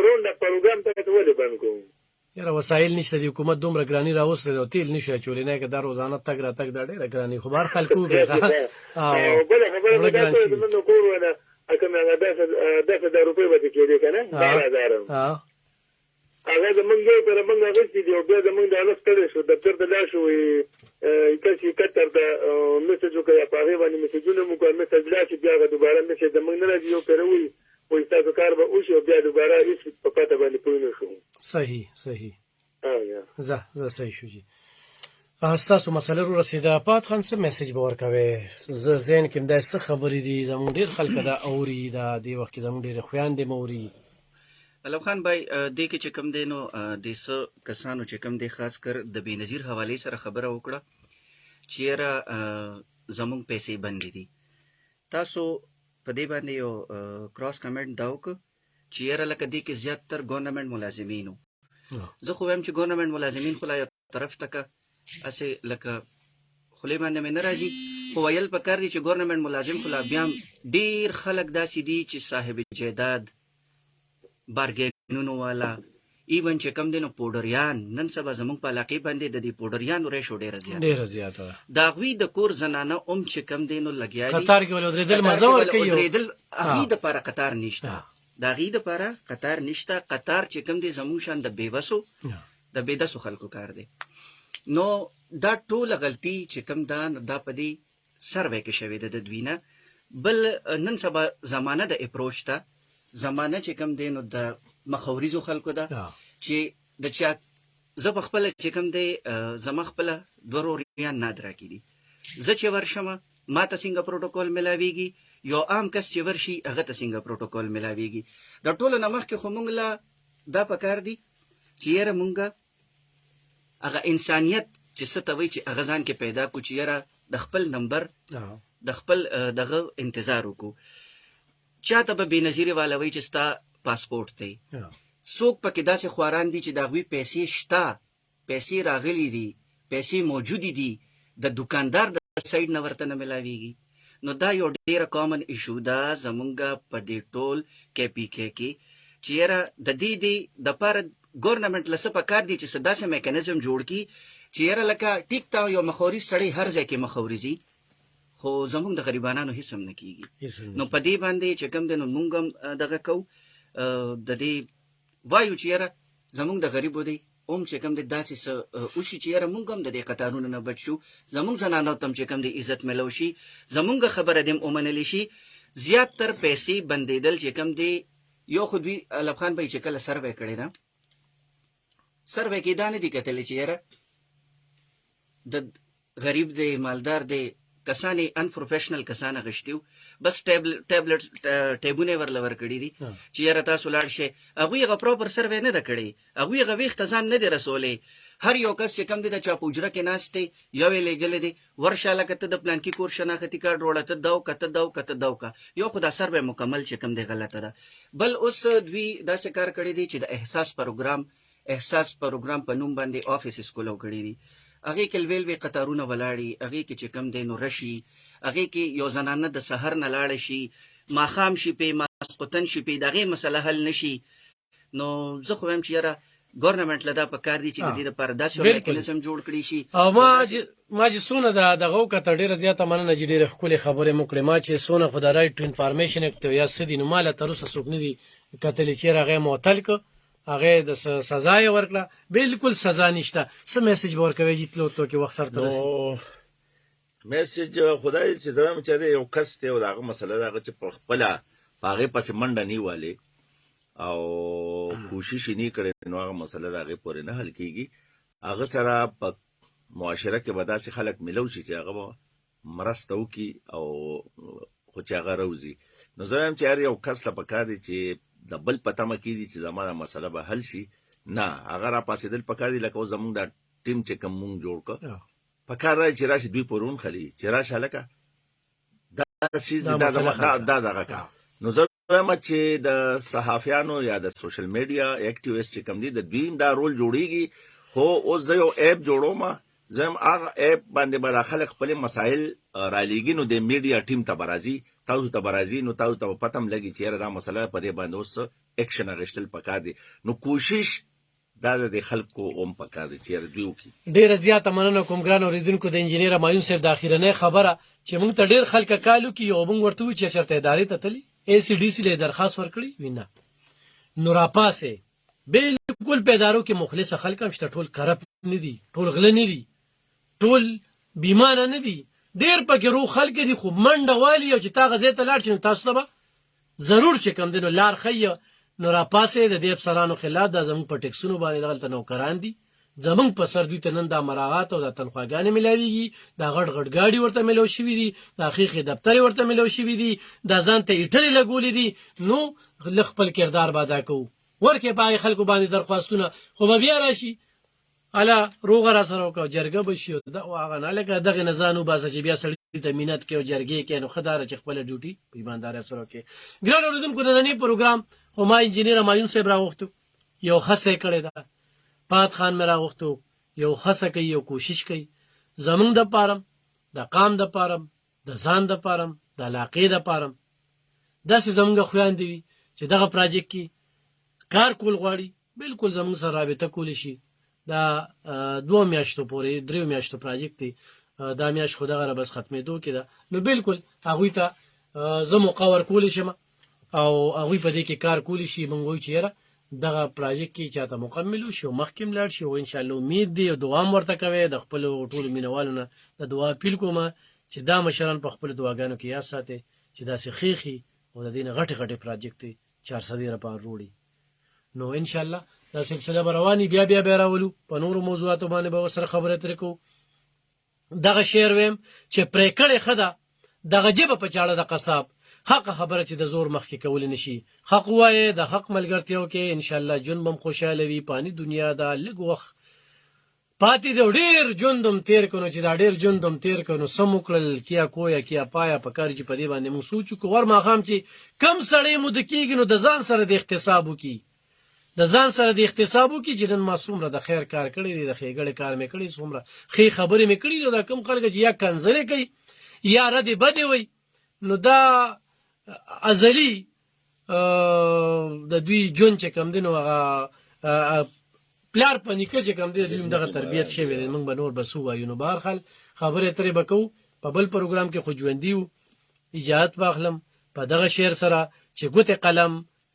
رونډه پروګرام ته ولې بند کوم؟ یاره وسایل نشته، د حکومت دومره ګراني راوستې ده او تیل نشو اچولی، نه که دا روزانه تګ راتګ دا ډېره ګراني، خو به هر خلک وکړي. او بله خبره مې دا کړې زموږ د کور ونه کوم هغه 10,000 روپۍ به دې کېدې که نه 12,000 هغه زموږ یو پره موږ اخېستي دي او بیا زموږ د هلک ستړی شو، دفتر ته لاړ شو، وایي کسي کتر ته میسج وکړه یا په هغې باندې میسجونه مو کړه، میسج لاړ شي، بیا هغه دوباره میسج زموږ نه راځي، یو پره وایي وایي ستاسو کار به وشي او بیا دوباره هېڅ په پته باندې پوه نه شو. صحیح زه صحیح شو جي. ستاسو مسله رو رسیده. پات خان څه میسج به ورکوې؟ زه ذهن کې همداسې څه خبرې دي، زموږ ډېر خلک دا اوري، دا دې وخت کې زموږ ډېرې خویندې م اوري. علم خان بھائی دې کې چې کوم دی نو د څه کسانو چې کوم دی خاص کر د بېنظیر حوالې سره خبره وکړه چې یاره زموږ پیسې بندې دي. تاسو په دې باندې یو کراس کمنټ دا وکړه چې یاره لکه دې کې زیاتتر ګورنمنټ ملازمین وو. زه خو وایم چې ګورنمنټ ملازمین خو لا یو طرف ته که هسې لکه خولې باندې مې نه راځي، خو ویل پکار دي چې ګورنمنټ ملازم خو لا بیا هم ډېر خلک داسې دي چې صاحب جیداد، بارګینونو والا، ایون چې کم دی نو پوډریان، نن سبا زموږ په علاقې باندې د دې پوډریانو ریشو ډېره زیاته ده. د هغوی د کور زنانه هم چې کم دی نو لګیا دي قطار کې ولې ودرېدل مزه ورکوي، هغوی دپاره قطار نشته، د هغوی دپاره قطار نشته. قطار چې کم دی زموږ شان د بېوسو د بېدسو خلکو کار دی. نو دا ټوله غلطي چې کم ده دا په دې سروې کې شوې ده د دوی نه. بل نن سبا زمانه د اپروچ ته، زمانه چې کم دی نو د مخوریزو خلکو ده چې د چا زه په خپله چې کم دی زما خپله 2 روریان نادره کې دي. زه چې ورشم ما ته څنګه پروټوکول ملاویږي، یو عام کس چې ورشي هغه ته څنګه پروټوکول ملاویږي. د ټولو نه مخکې خو موږ له دا پکار دي چې یاره موږ هغه انسانیت چې څه ته وایي چې هغه ځان کې پیدا کړو، چې یاره د خپل نمبر د خپل دغه انتظار وکړو. چا ته به بېنظیرې والا وایي چې ستا پاسپورټ دی، څوک پکې داسې خواران دي چې د هغوی پیسې شته، پیسې راغلي دي، پیسې موجودې دي، د دکاندار د سایډ نه ورته نه ملاویږي. نو دا یو ډېره کامن ایشو ده زمونږ په دې ټول KPK کې چې یاره د دې دپاره ګورنمنټ له څه پکار دي چې څه داسې میکانیزم جوړ کړي چې یاره لکه ټیک ته یو مخوریز سړی هر ځای کې مخوریزي، خو زمونږ د غریبانانو هېڅ هم نه کېږي. نو په دې باندې چې کوم دی نو مونږ هم دغه کوو، د دې وایو چې یاره زمونږ د غریبو دی هم چې کوم دی داسې څه وشي چې یاره مونږ هم د دې قطارونو نه بچ شو، زمونږ زنانو ته هم چې کوم دی عزت میلو شي، زمونږ خبره دې هم ومنلی شي. زیاتتر پیسې بندېدل چې کوم دی یو خو دوی علب خان بھائی چې کله سروې کړې ده، سروې کې دا نه دي کتلی چې یاره د غریب دی مالدار دی کسانې انپروفیشنل کسان غشتي وو، بس ټیبونه ورله ورکړي دي چې یاره تاسو لاړ شئ. هغوی هغه پراپر سروې نه ده کړې، هغوی هغه ویښته ځان نه دی رسولی. هر یو کس چې کم دی د چا په حجره کې ناست دی، یو یې لېږلی دی ورشه لکه ته د پلانکي کور شناختي کارډ وړه، ته دا وکړه، ته دا وکړه، ته دا وکړه. یو خو دا سروې مکمل چې کم دی غلطه ده. بل اوس دوی داسې کار کړی دی چې د احساس پروګرام په نوم باندې آفیسز کولو کړي دي. هغې کې لوی قطارونه ولاړي، هغې کې چې کم دی نو رشي، هغې کې یو زنانه د سحر نه لاړه شي، ماښام شي پې، ماسخوتن شي پې، د هغې مسله حل نه شي. نو زه خو وایم چې یاره ګورنمنټ له دا پکار دي چې د دې لپاره داسې یو میکانیزم جوړ کړي شي. او ما چې څونه دغه وکته ډېره زیاته مننه چې ډېرې ښکلې خبرې مو کړې. ما چې څونه خو د رایټ ټو انفارمیشن اکټ یا څه دي نو ما له تر اوسه څوک نه دي کتلي چې هغه معطل کړه، هغه د سزا یې ورکړه. بالکل سزا نشته. څه میسج به ورکوې چې تلو تو کې وخت سره ته رسي؟ میسج خدای چې زما چې یو کس ته او دغه مسله دغه چې په خپل هغه پسې منډه نیولې او کوشش یې نه کړي نو هغه مسله دغه پورې نه حل کیږي. هغه سره په معاشره کې به داسې خلک ملو شي چې هغه مرسته وکړي او خو چې هغه روزي. نو زه وایم چې هر یو کس له پکار دی چې د بل په تمه کېدي چې زما دا مسله به حل شي. نه هغه را پاسېدل پکار دي لکه زمونږ دا ټیم چې کوم مونږ جوړ کړ پکار دی چې راشي دوی پرون خلي چې راشه هلکه دا چیز دا دغه کا. نو زه وایم چې د صحافیانو یا د سوشل میډیا اکټیویسټ چې کوم دي د دوی دا رول جوړیږي. خو اوس زه یو ایپ جوړوم زم هغه ایپ باندې به خلک خپل مسایل را لیږي نو د میډیا ټیم ته برازي تاسو ته برازي نو تاسو ته پتم لګي چې دا مسله په دې باندې اوس اکشن اغشتل پکار دي. نو کوشش دا د خلکو اوم پکار دي چې دوی وکړي. ډیره زیاته مننه کوم ګران اوریدونکو د انجینیر همایون صاحب د اخیرنۍ خبره چې موږ ته ډیر خلک کالو کې یو موږ ورته و چې چرته ادارې ته تللی ای سی ډي سی له درخواست ورکړي وینا نو راپاسه بالکل په ادارو کې مخلص خلک هم شته ټول کرپټ نه دي ټول غل نه دي ټول بیمانه نه دي ډیر پکې روح خلک دي خو منډه والی او چې تا غزې ته لاړ شي تاسو ته ضرور چې کم دینو لار خي نو را پاسې د دې افسرانو خلاف د زمون په ټیکسونو باندې دغلت نوکران دي زمون په سر دوی ته نن د مراعات او د تنخواګانې ملاويږي د غړ غړ گاډي ورته ملو شوې دي د حقیقي دفتر ورته ملو شوې دي د ځان ته ایټلې لګولې دي نو خپل کردار بادا کو ورکه پای خلکو باندې درخواستونه خو بیا راشي الا روغ را سره وکاو جرګه بشي دا واغه نه لکه دغه نزانو باسه چې بیا سړی ته مينت کې او جرګې کې نو خدای چې خپل ډیوټي په ایماندار سره کې ګران اوریدونکو نننی پروګرام خو ما انجینیر همایون صاحب راوختو یو خصه کړی دا پات خان مې راوختو یو خصه کوي یو کوشش کوي زمونږ د پارم د قام د پارم د ځان د پارم د علاقې د پارم داسې زمونږ خویان دی چې دغه پروژې کې کار کول غواړي بالکل زمونږ سره رابطه کولی شي. دا 2 میاشتو پورې 3 میاشتو پروژې دی دا میاش خو دغه بس ختمېدو کې ده نو بالکل هغه ته زه مقاور کولی شم او هغه په دې کې کار کولی شي مونږ وایو چې دغه پروژې کې چاته مکمل شي او مخکې لاړ شي او ان شاء الله امید دی او دعا ورته کوي د خپل ټول مینوالو نه د دعا پیل کوم چې دا مشران په خپل دعاګانو کې یاد ساتي چې دا سخیخي او د دې غټه غټه پروژې 400 لپاره وروړي. نو ان شاء الله دا سلسله رواني بیا راولو په نورو موضوعاتو باندې به سره خبرې ترې کوو. دغه شعر ویم چې پرې کړې خدا دغه جبه په چاړه د قصاب حق خبره چې د زور مخ کې کول نشي حق وایي د حق ملګرتیاو کې ان شاء الله جون بم خوشاله وي پانی دنیا دا لګ وخت پاتې د ډیر جوندم تیر کونو چې دا ډیر جوندم تیر کونو سموکل کیا کویا کیا پایا په کار چې په دې باندې مو سوچو کو ور ما خام چې کم سړی مو د کېږي نو د ځان سره د احتسابو کی د ځان سره د احتسابو کې چې نن ما څومره د خیر کار کړی دی د ښېګړې کار مې کړی څومره ښې خبرې مې کړي دي دا کوم خلک چې یا کنځلې کوي یا ردې بدې وي نو دا ازلي د دوی جون چې کم دی نو هغه پلار په نیکه چې کم دی دوی دغه تربیت شوی دی موږ به نور بس ووایو. نو بهرحال خبرې ترې به کوو په بل پروګرام کې خو ژوندي وو اجازت واخلم په دغه شعر سره چې ګوتې قلم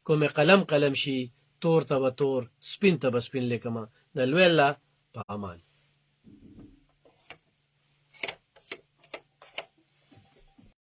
کومې قلم شي تور ته به تور سپین ته به سپین لیکمه د لوی الله په امان.